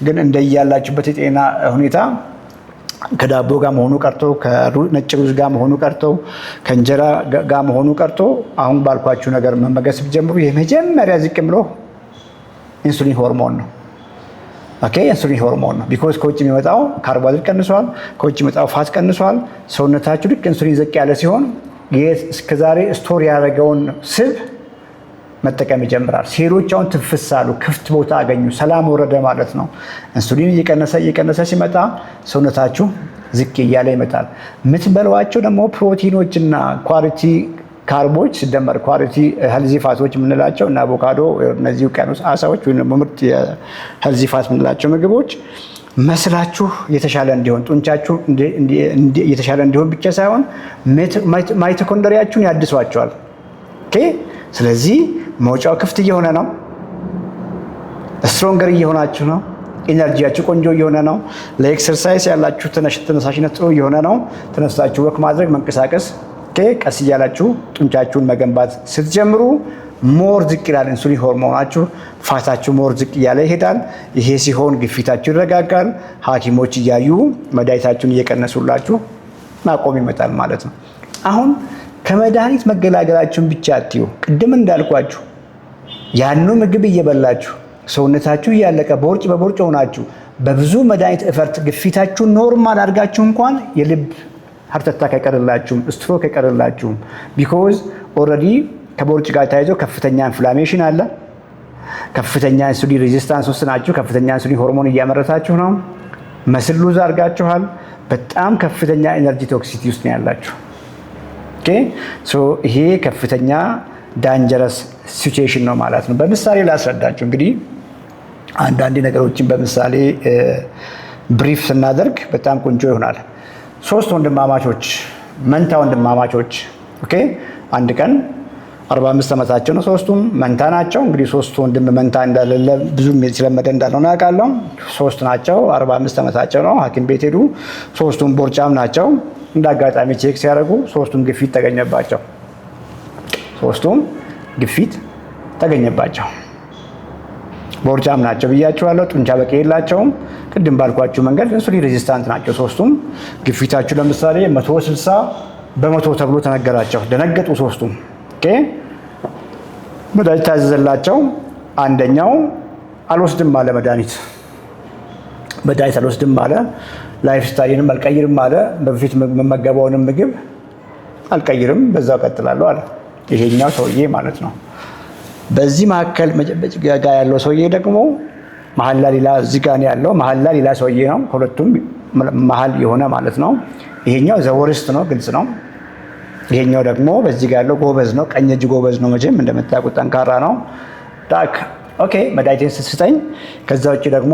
ግን እንደያላችሁበት የጤና ሁኔታ ከዳቦ ጋር መሆኑ ቀርቶ ከነጭ ሩዝ ጋር መሆኑ ቀርቶ ከእንጀራ ጋር መሆኑ ቀርቶ አሁን ባልኳችሁ ነገር መመገብ ጀምሩ። የመጀመሪያ ዝቅ ብሎ ኢንሱሊን ሆርሞን ነው። ኦኬ ኢንሱሊን ሆርሞን ነው። ቢኮዝ ከውጭ የሚመጣው ካርቦሃይድሬት ቀንሷል፣ ከውጭ የሚመጣው ፋት ቀንሷል። ሰውነታችሁ ልክ ኢንሱሊን ዝቅ ያለ ሲሆን እስከዛሬ ስቶር ያደረገውን ስብ መጠቀም ይጀምራል። ሴሎች አሁን ትንፍስ አሉ፣ ክፍት ቦታ አገኙ፣ ሰላም ወረደ ማለት ነው። ኢንሱሊን እየቀነሰ ሲመጣ ሰውነታችሁ ዝቅ እያለ ይመጣል። የምትበሏቸው ደግሞ ፕሮቲኖችና ኳሊቲ ካርቦች ሲደመር ኳሊቲ ሄልዚ ፋቶች የምንላቸው እና አቮካዶ፣ እነዚህ ውቅያኖስ አሳዎች ወይም ሄልዚ ፋት የምንላቸው ምግቦች መስላችሁ የተሻለ እንዲሆን ጡንቻችሁ የተሻለ እንዲሆን ብቻ ሳይሆን ማይቶኮንድሪያችሁን ያድሷቸዋል። ኦኬ ስለዚህ መውጫው ክፍት እየሆነ ነው። ስትሮንገር እየሆናችሁ ነው። ኢነርጂያችሁ ቆንጆ እየሆነ ነው። ለኤክሰርሳይዝ ያላችሁ ተነሳሽነት ጥሩ እየሆነ ነው። ተነስታችሁ ወክ ማድረግ መንቀሳቀስ ቀስ እያላችሁ ጡንቻችሁን መገንባት ስትጀምሩ ሞር ዝቅ ይላል ኢንሱሊን ሆርሞናችሁ፣ ፋታችሁ ሞር ዝቅ እያለ ይሄዳል። ይሄ ሲሆን ግፊታችሁ ይረጋጋል። ሐኪሞች እያዩ መድኃኒታችሁን እየቀነሱላችሁ ማቆም ይመጣል ማለት ነው። አሁን ከመድኃኒት መገላገላችሁን ብቻ አትዩ። ቅድም እንዳልኳችሁ ያኑ ምግብ እየበላችሁ ሰውነታችሁ እያለቀ ቦርጭ በቦርጭ ሆናችሁ በብዙ መድኃኒት እፈርት ግፊታችሁን ኖርማል አድርጋችሁ እንኳን የልብ ሃርት አታክ አይቀርላችሁም፣ ስትሮክ አይቀርላችሁም። ቢኮዝ ኦልሬዲ ከቦርጭ ጋር ተያይዞ ከፍተኛ ኢንፍላሜሽን አለ። ከፍተኛ ኢንሱሊን ሬዚስታንስ ውስጥ ናችሁ። ከፍተኛ ኢንሱሊን ሆርሞን እያመረታችሁ ነው። መስል ሉዝ አድርጋችኋል። በጣም ከፍተኛ ኤነርጂ ቶክሲቲ ውስጥ ነው ያላችሁ። ኦኬ ሶ ይሄ ከፍተኛ ዳንጀረስ ሲቹዌሽን ነው ማለት ነው። በምሳሌ ላስረዳችሁ። እንግዲህ አንዳንድ ነገሮችን በምሳሌ ብሪፍ ስናደርግ በጣም ቆንጆ ይሆናል። 3 ወንድማማቾች መንታ ወንድማማቾች ኦኬ አንድ ቀን 45 ዓመታቸው ነው። ሶስቱም መንታ ናቸው። እንግዲህ 3 ወንድም መንታ እንዳለ ብዙም የተለመደ እንዳልሆነ አውቃለሁ። 3 ናቸው፣ 45 ዓመታቸው ነው። ሐኪም ቤት ሄዱ። 3ቱም ቦርጫም ናቸው። እንደ አጋጣሚ ቼክ ሲያደርጉ 3ቱም ግፊት ተገኘባቸው። 3ቱም ግፊት ተገኘባቸው። ቦርጫም ናቸው ብያቸዋለሁ። ጡንቻ በቂ የላቸውም። ቅድም ባልኳችሁ መንገድ ኢንሱሊን ሬዚስታንት ናቸው ሶስቱም። ግፊታችሁ ለምሳሌ 160/100 ተብሎ ተነገራቸው። ደነገጡ ሶስቱም። ኦኬ መድኃኒት ታዘዘላቸው። አንደኛው አልወስድም አለ መድኃኒት አልወስድም አለ። ላይፍ ስታይልንም አልቀይርም አለ። በፊት መመገበውንም ምግብ አልቀይርም፣ በዛው ቀጥላለሁ አለ። ይሄኛው ሰውዬ ማለት ነው። በዚህ መካከል ጋር ያለው ሰውዬ ደግሞ መሀል ላይ ሌላ እዚህ ጋር ያለው መሀል ላይ ሌላ ሰውዬ ነው። ሁለቱም መሀል የሆነ ማለት ነው። ይሄኛው ዘወርስት ነው፣ ግልጽ ነው። ይሄኛው ደግሞ በዚህ ጋር ያለው ጎበዝ ነው። ቀኝ እጅ ጎበዝ ነው። መቼም እንደምታውቁት ጠንካራ ነው። ዳክ ኦኬ መድኃኒቴን ስትሰጠኝ፣ ከዛ ውጭ ደግሞ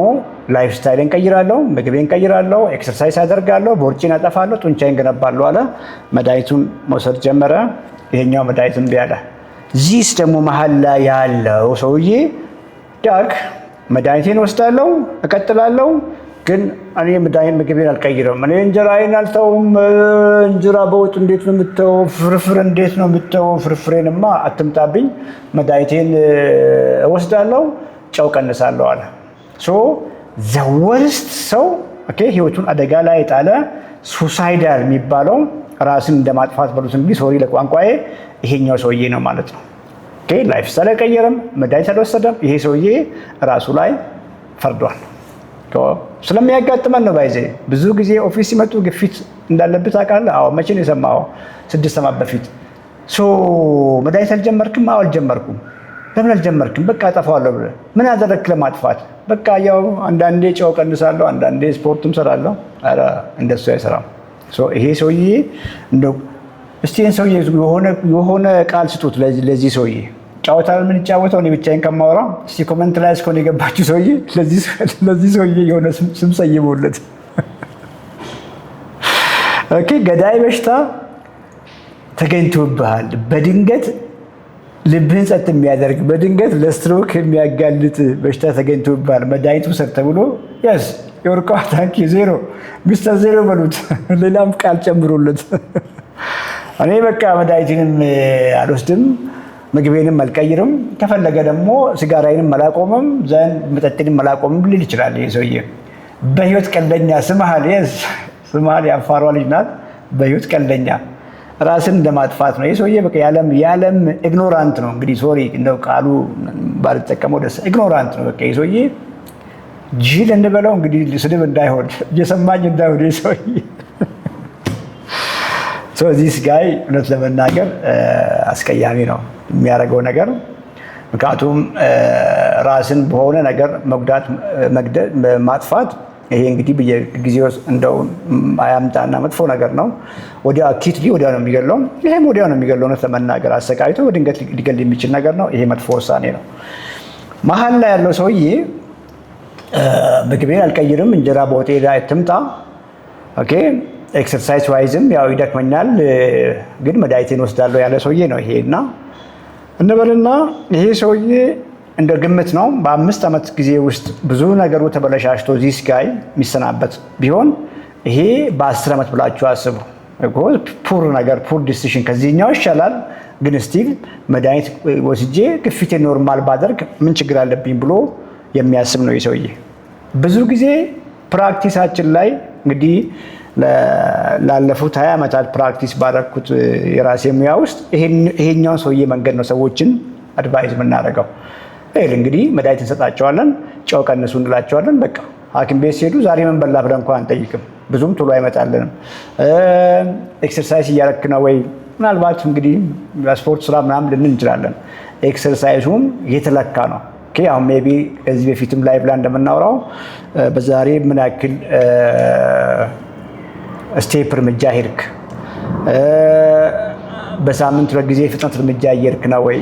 ላይፍ ስታይልን ቀይራለሁ፣ ምግቤን ቀይራለሁ፣ ኤክሰርሳይዝ አደርጋለሁ፣ ቦርጬን አጠፋለሁ፣ ጡንቻዬን ገነባለሁ አለ። መድኃኒቱን መውሰድ ጀመረ። ይሄኛው መድኃኒት እምቢ አለ። ዚስ ደግሞ መሀል ላይ ያለው ሰውዬ ዳክ መድኃኒቴን ወስዳለሁ፣ እቀጥላለሁ፣ ግን እኔ መድኃኒት ምግቤን አልቀይረም። እኔ እንጀራዬን አልተውም። እንጀራ በወጥ እንዴት ነው የምተው? ፍርፍር እንዴት ነው የምተው? ፍርፍሬንማ አትምጣብኝ። መድኃኒቴን እወስዳለሁ፣ ጨው ቀንሳለሁ አለ። ሶ ዘወርስት ሰው ህይወቱን አደጋ ላይ የጣለ ሱሳይዳል የሚባለው ራስን እንደማጥፋት በሉት እንግዲህ ሶሪ ለቋንቋዬ፣ ይሄኛው ሰውዬ ነው ማለት ነው። ላይፍ ስታይል አልቀየረም፣ መድኃኒት አልወሰደም። ይሄ ሰውዬ ራሱ ላይ ፈርዷል። ስለሚያጋጥመን ነው። ባይዜ ብዙ ጊዜ ኦፊስ ሲመጡ ግፊት እንዳለብህ ታውቃለህ? አዎ። መቼ ነው የሰማኸው? 6 ዓመት በፊት። መድኃኒት አልጀመርክም? አዎ አልጀመርኩም። ለምን አልጀመርክም? በቃ አጠፋዋለሁ ብለህ። ምን አደረግክ ለማጥፋት? በቃ ያው አንዳንዴ ጨው ቀንሳለሁ፣ አንዳንዴ ስፖርትም ሰራለሁ። ኧረ እንደሱ አይሰራም። ይሄ ሰውዬ እንደው እስቲ ይህን ሰውዬ የሆነ ቃል ስጡት ለዚህ ሰውዬ። ጨዋታ የምንጫወተው እኔ ብቻዬን ከማወራ፣ እስቲ ኮመንት ላይ እስከሆነ የገባችሁ ሰውዬ ለዚህ ሰውዬ የሆነ ስም ሰይሙለት። ኦኬ ገዳይ በሽታ ተገኝቶብሃል። በድንገት ልብህን ጸጥ የሚያደርግ በድንገት ለስትሮክ የሚያጋልጥ በሽታ ተገኝቶብሃል። መድኃኒቱ ውሰድ ተብሎ ያስ የወርቋ ታንኪ ዜሮ ሚስተር ዜሮ በሉት። ሌላም ቃል ጨምሮለት እኔ በቃ መድኃኒትንም አልወስድም፣ ምግቤንም አልቀይርም፣ ከፈለገ ደግሞ ሲጋራዬንም አላቆምም፣ ዘንድ መጠጥንም አላቆምም ሊል ይችላል። ይህ ሰውዬ በህይወት ቀልደኛ ስምሃል፣ ስምሃል የአፋሯ ልጅ ናት። በህይወት ቀልደኛ ራስን እንደማጥፋት ነው። ይህ ሰውዬ በቃ የዓለም ኢግኖራንት ነው። እንግዲህ ሶሪ እንደው ቃሉ ባልጠቀመው ደስ ኢግኖራንት ነው። በቃ ይህ ሰውዬ ጅል እንበለው እንግዲህ ስድብ እንዳይሆን እየሰማኝ እንዳይሆን ይህ ሰውዬ ዚስ ጋይ እውነት ለመናገር አስቀያሚ ነው የሚያደርገው ነገር። ምክንያቱም ራስን በሆነ ነገር መጉዳት፣ ማጥፋት ይሄ እንግዲህ በየጊዜው እንደው አያምጣና መጥፎ ነገር ነው። ወዲያ አኪትሊ ወዲያ ነው የሚገለው። ይሄም ወዲያ ነው የሚገለው። እውነት ለመናገር አሰቃይቶ በድንገት ሊገል የሚችል ነገር ነው። ይሄ መጥፎ ውሳኔ ነው። መሀል ላይ ያለው ሰውዬ ምግቤን አልቀይርም፣ እንጀራ በወጤ ላይ አትምጣ። ኦኬ ኤክሰርሳይዝ ዋይዝም ያው ይደክመኛል፣ ግን መድኃኒቴን ወስዳለሁ ያለ ሰውዬ ነው ይሄ። እና እንበልና ይሄ ሰውዬ እንደ ግምት ነው በ5 ዓመት ጊዜ ውስጥ ብዙ ነገሩ ተበለሻሽቶ ዚስ ጋይ የሚሰናበት ቢሆን ይሄ በ10 ዓመት ብላችሁ አስቡ። ፑር ነገር ፑር ዲሲሽን ከዚህኛው ይሻላል፣ ግን ስቲል መድኃኒት ወስጄ ግፊቴ ኖርማል ባደርግ ምን ችግር አለብኝ ብሎ የሚያስብ ነው ይህ ሰውዬ። ብዙ ጊዜ ፕራክቲሳችን ላይ እንግዲህ ላለፉት 20 ዓመታት ፕራክቲስ ባደረኩት የራሴ ሙያ ውስጥ ይሄኛውን ሰውዬ መንገድ ነው ሰዎችን አድቫይዝ የምናደርገው። እንግዲህ መድኃኒት እንሰጣቸዋለን፣ ጨው ቀንሱ እንላቸዋለን። በቃ ሐኪም ቤት ሲሄዱ ዛሬ ምን በላ ብለን እንኳን አንጠይቅም፣ ብዙም ቶሎ አይመጣልንም። ኤክሰርሳይዝ እያረክ ነው ወይ? ምናልባት እንግዲህ ስፖርት ስራ ምናምን ልንን እንችላለን። ኤክሰርሳይዙም የተለካ ነው። አሁን ሜይ ቢ ከዚህ በፊትም ላይቭ ላይ እንደምናወራው በዛሬ ምን ያክል ስቴፕ እርምጃ ሄድክ፣ በሳምንት 2 ጊዜ ፍጥነት እርምጃ እየሄድክ ነው ወይ፣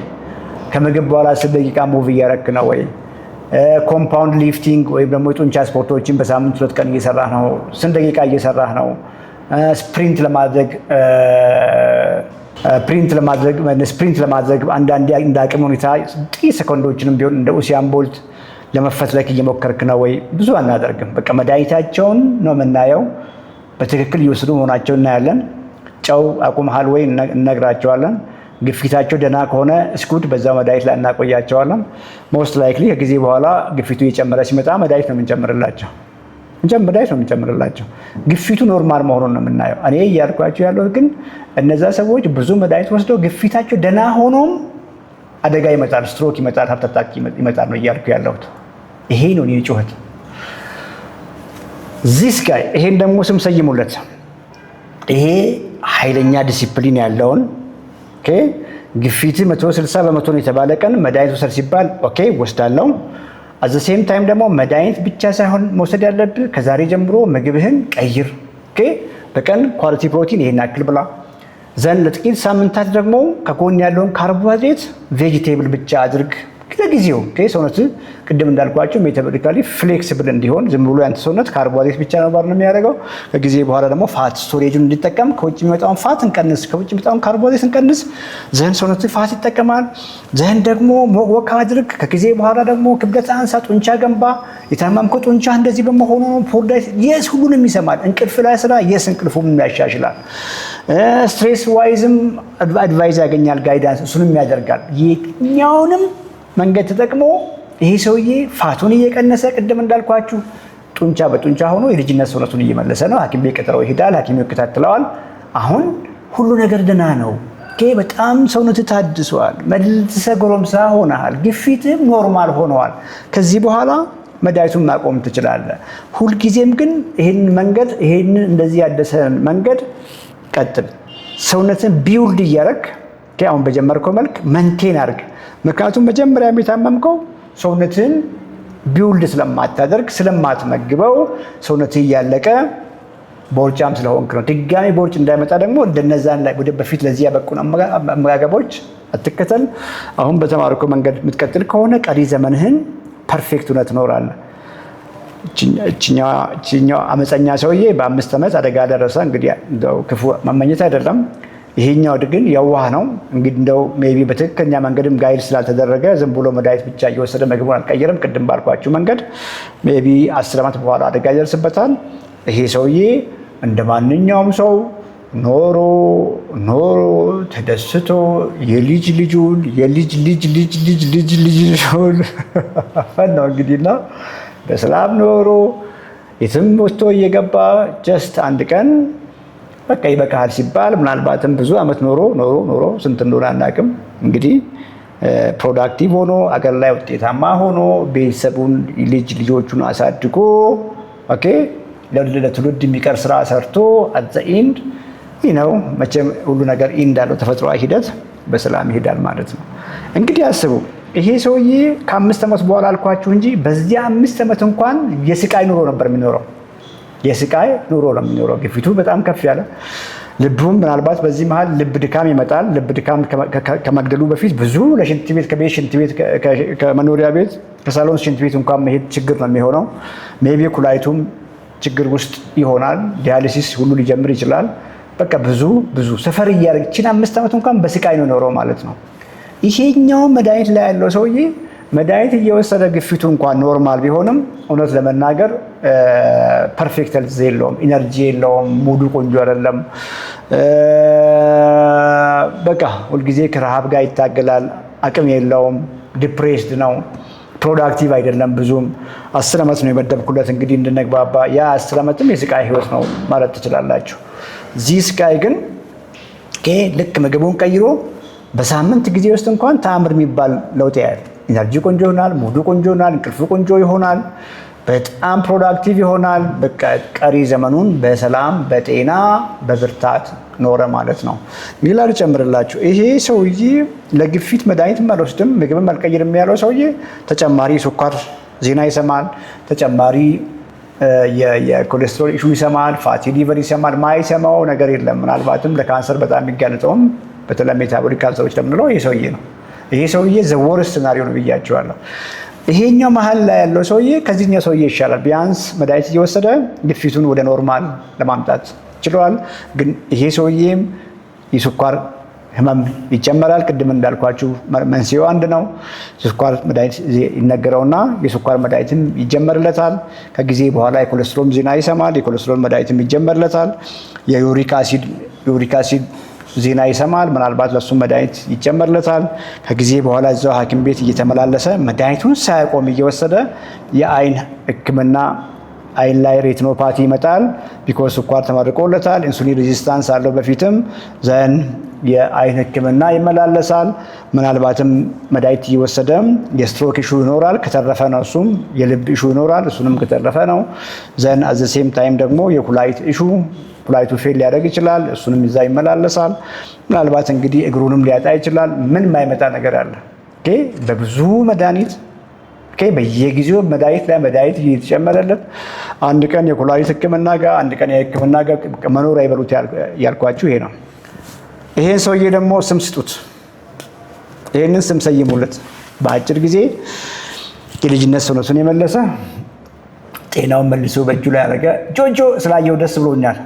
ከምግብ በኋላ 10 ደቂቃ ሙቭ እያረክ ነው ወይ፣ ኮምፓውንድ ሊፍቲንግ ወይም ደግሞ የጡንቻ ስፖርቶችን በሳምንት 2 ቀን እየሰራህ ነው፣ ስንት ደቂቃ እየሰራህ ነው፣ ስፕሪንት ለማድረግ አንዳንዴ እንደ አቅም ሁኔታ ጥቂት ሰኮንዶችንም ቢሆን እንደ ኡሳይን ቦልት ለመፈትለክ እየሞከርክ ነው ወይ? ብዙ አናደርግም። በቃ መድኃኒታቸውን ነው የምናየው፣ በትክክል እየወሰዱ መሆናቸው እናያለን። ጨው አቁመሃል ወይ እነግራቸዋለን። ግፊታቸው ደህና ከሆነ እስኩድ በዛ መድኃኒት ላይ እናቆያቸዋለን። ሞስት ላይክሊ ከጊዜ በኋላ ግፊቱ እየጨመረ ሲመጣ መድኃኒት ነው የምንጨምርላቸው። ግፊቱ ኖርማል መሆኑን ነው የምናየው። እኔ እያልኳቸው ያለው ግን እነዛ ሰዎች ብዙ መድኃኒት ወስደው ግፊታቸው ደህና ሆኖም አደጋ ይመጣል፣ ስትሮክ ይመጣል፣ ሃርት አታክ ይመጣል ነው እያልኩ ያለሁት። ይሄ ነው የኔ ጩኸት። ዚስ ጋይ ይሄን ደግሞ ስም ሰይሙለት። ይሄ ኃይለኛ ዲሲፕሊን ያለውን ግፊት 160 በመቶ ነው የተባለ ቀን መድኃኒት ወሰድ ሲባል ኦኬ ወስዳለሁ። አዘ ሴም ታይም ደግሞ መድኃኒት ብቻ ሳይሆን መውሰድ ያለብህ ከዛሬ ጀምሮ ምግብህን ቀይር። በቀን ኳሊቲ ፕሮቲን ይሄን ያክል ብላ። ዘንድ ለጥቂት ሳምንታት ደግሞ ከጎን ያለውን ካርቦሃይድሬት ቬጂቴብል ብቻ አድርግ ለጊዜው። ሰውነት ቅድም እንዳልኳቸው ሜታቦሊካሊ ፍሌክሲብል እንዲሆን ዝም ብሎ ያንተ ሰውነት ካርቦሃይድሬት ብቻ ነው ባር ነው የሚያደርገው። ከጊዜ በኋላ ደግሞ ፋት ስቶሬጅን እንዲጠቀም ከውጭ የሚመጣውን ፋት እንቀንስ፣ ከውጭ የሚመጣውን ካርቦሃይድሬት እንቀንስ። ዘንድ ሰውነት ፋት ይጠቀማል። ዘንድ ደግሞ ወክ አድርግ። ከጊዜ በኋላ ደግሞ ክብደት አንሳ፣ ጡንቻ ገንባ። የታመምከው ጡንቻ እንደዚህ በመሆኑ ነው ፖርዳይት የስ ሁሉንም ይሰማል። እንቅልፍ ላይ ስራ የስ እንቅልፉም ያሻሽላል። ስትሬስ ዋይዝም አድቫይዝ ያገኛል፣ ጋይዳንስ እሱንም ያደርጋል። የትኛውንም መንገድ ተጠቅሞ ይሄ ሰውዬ ፋቱን እየቀነሰ ቅድም እንዳልኳችሁ ጡንቻ በጡንቻ ሆኖ የልጅነት ሰውነቱን እየመለሰ ነው። ሐኪም ቤት ቀጠሮ ይሄዳል፣ ሐኪም ይከታተለዋል። አሁን ሁሉ ነገር ደህና ነው። በጣም ሰውነት ታድሷል። መልሰ ጎረምሳ ሆነሃል። ግፊትም ኖርማል ሆነዋል። ከዚህ በኋላ መድኃኒቱን ማቆም ትችላለህ። ሁልጊዜም ግን ይሄን እንደዚህ ያደሰ መንገድ ቀጥል። ሰውነትን ቢውልድ እያደረግ አሁን በጀመርከው መልክ መንቴን አድርግ። ምክንያቱም መጀመሪያ የታመምከው ሰውነትን ቢውልድ ስለማታደርግ ስለማትመግበው ሰውነት እያለቀ ቦርጫም ስለሆንክ ነው። ድጋሚ ቦርጭ እንዳይመጣ ደግሞ እንደነዛን ላይ ወደ በፊት ለዚህ ያበቁን አመጋገቦች አትከተል። አሁን በተማርከው መንገድ የምትቀጥል ከሆነ ቀሪ ዘመንህን ፐርፌክት ሆነህ ትኖራለህ። እችኛው አመፀኛ ሰውዬ በ5 ዓመት አደጋ ደረሰ። እንግዲህ እንደው ክፉ መመኘት አይደለም። ይሄኛው ግን የዋህ ነው። እንግዲህ እንደው ሜቢ በትክክለኛ መንገድም ጋይድ ስላልተደረገ ዝም ብሎ መድኃኒት ብቻ እየወሰደ ምግቡን አልቀየረም። ቅድም ባልኳችሁ መንገድ ሜቢ 10 ዓመት በኋላ አደጋ ይደርስበታል። ይሄ ሰውዬ እንደ ማንኛውም ሰው ኖሮ ተደስቶ የልጅ ልጁን ነው እንግዲህና በሰላም ኖሮ የትም ወጥቶ እየገባ ጀስት አንድ ቀን በቃ ይበቃል ሲባል ምናልባትም ብዙ ዓመት ኖሮ ስንት እንደሆነ አናውቅም። እንግዲህ ፕሮዳክቲቭ ሆኖ አገር ላይ ውጤታማ ሆኖ ቤተሰቡን ልጆቹን አሳድጎ ለትውልድ የሚቀር ስራ ሰርቶ አት ዘ ኤንድ መቼም ሁሉ ነገር ኢንድ አለው ተፈጥሯዊ ሂደት በሰላም ይሄዳል ማለት ነው። እንግዲህ አስቡ፣ ይሄ ሰውዬ ከ5 ዓመት በኋላ አልኳችሁ እንጂ በዚያ 5 ዓመት እንኳን የስቃይ ኑሮ ነበር የሚኖረው። ግፊቱ በጣም ከፍ ያለ፣ ልቡም ምናልባት በዚህ መሀል ልብ ድካም ይመጣል። ልብ ድካም ከመግደሉ በፊት ብዙ ለሽንት ቤት ከቤት ሽንት ቤት ከመኖሪያ ቤት ከሳሎን ሽንት ቤት እንኳን መሄድ ችግር ነው የሚሆነው። ሜቢ ኩላሊቱም ችግር ውስጥ ይሆናል። ዲያሊሲስ ሁሉ ሊጀምር ይችላል። በቃ ብዙ ሰፈር እያደረግ ይህችን 5 ዓመት እንኳን በስቃይ ነው ኖረው ማለት ነው። ይሄኛው መድኃኒት ላይ ያለው ሰውዬ መድኃኒት እየወሰደ ግፊቱ እንኳን ኖርማል ቢሆንም እውነት ለመናገር ፐርፌክት ሄልዝ የለውም፣ ኢነርጂ የለውም፣ ሙዱ ቆንጆ አይደለም። በቃ ሁልጊዜ ከረሃብ ጋር ይታገላል፣ አቅም የለውም፣ ዲፕሬስድ ነው፣ ፕሮዳክቲቭ አይደለም። ብዙም 10 ዓመት ነው የመደብኩለት እንግዲህ እንድንግባባ። ያ 10 ዓመትም የስቃይ ህይወት ነው ማለት ትችላላችሁ። እዚህ ስቃይ ግን ልክ ምግቡን ቀይሮ በሳምንት ጊዜ ውስጥ እንኳን ተአምር የሚባል ለውጥ ያያል። ኢነርጂ ቆንጆ ይሆናል፣ ሙዱ ቆንጆ ይሆናል፣ እንቅልፉ ቆንጆ ይሆናል፣ በጣም ፕሮዳክቲቭ ይሆናል። በቃ ቀሪ ዘመኑን በሰላም በጤና በብርታት ኖረ ማለት ነው። ሌላ ልጨምርላችሁ፣ ይሄ ሰውዬ ለግፊት መድኃኒትም አልወስድም ምግብም አልቀይርም ያለው ሰውዬ ተጨማሪ ስኳር ዜና ይሰማል፣ ተጨማሪ የኮሌስትሮል ኢሹ ይሰማል፣ ፋቲ ሊቨር ይሰማል። ማይሰማው ነገር የለም። ምናልባትም ለካንሰር በጣም የሚጋለጠውም በተለይ ሜታቦሊክ ካንሰሮች ለምንለው ይሄ ሰውዬ ነው። ይሄ ሰውዬ ዘወር ስናሪዮ ነው ብያቸዋለሁ። ይሄኛው መሀል ላይ ያለው ሰውዬ ከዚህኛው ሰውዬ ይሻላል። ቢያንስ መድኃኒት እየወሰደ ግፊቱን ወደ ኖርማል ለማምጣት ችለዋል። ግን ይሄ ሰውዬም የስኳር ህመም ይጨመራል። ቅድም እንዳልኳችሁ መንስኤው አንድ ነው። የስኳር መድኃኒት ይነገረውና የስኳር መድኃኒትም ይጀመርለታል። ከጊዜ በኋላ የኮሌስትሮል ዜና ይሰማል። የኮሌስትሮል መድኃኒትም ይጀመርለታል። የዩሪክ አሲድ ዜና ይሰማል። ምናልባት ለሱ መድኃኒት ይጨመርለታል። ከጊዜ በኋላ እዛው ሐኪም ቤት እየተመላለሰ መድኃኒቱን ሳያቆም እየወሰደ የአይን ሕክምና አይን ላይ ሬቲኖፓቲ ይመጣል። ቢኮዝ ስኳር ተመርቆለታል። ኢንሱሊን ሬዚስታንስ አለው በፊትም ዘን የአይን ሕክምና ይመላለሳል። ምናልባትም መድኃኒት እየወሰደ የስትሮክ ኢሹ ይኖራል። ከተረፈ ነው እሱም የልብ ኢሹ ይኖራል። እሱንም ከተረፈ ነው ዘን አዘ ሴም ታይም ደግሞ የኩላሊት ኢሹ ኩላሊቱ ፌል ሊያደርግ ይችላል። እሱንም ይዛ ይመላለሳል። ምናልባት እንግዲህ እግሩንም ሊያጣ ይችላል። ምን የማይመጣ ነገር አለ? ኦኬ በብዙ መድኃኒት ኦኬ በየጊዜው መድኃኒት ላይ መድኃኒት እየተጨመረለት አንድ ቀን የኩላሊት ሕክምና ጋር አንድ ቀን የሕክምና ጋር መኖር አይበሉት ያልኳችሁ ይሄ ነው። ይሄን ሰውዬ ደግሞ ስም ስጡት። ይሄንን ስም ሰይሙለት። በአጭር ጊዜ የልጅነት ሰውነቱን የመለሰ ጤናውን መልሶ በእጁ ላይ ያደረገ ጆጆ ስላየው ደስ ብሎኛል።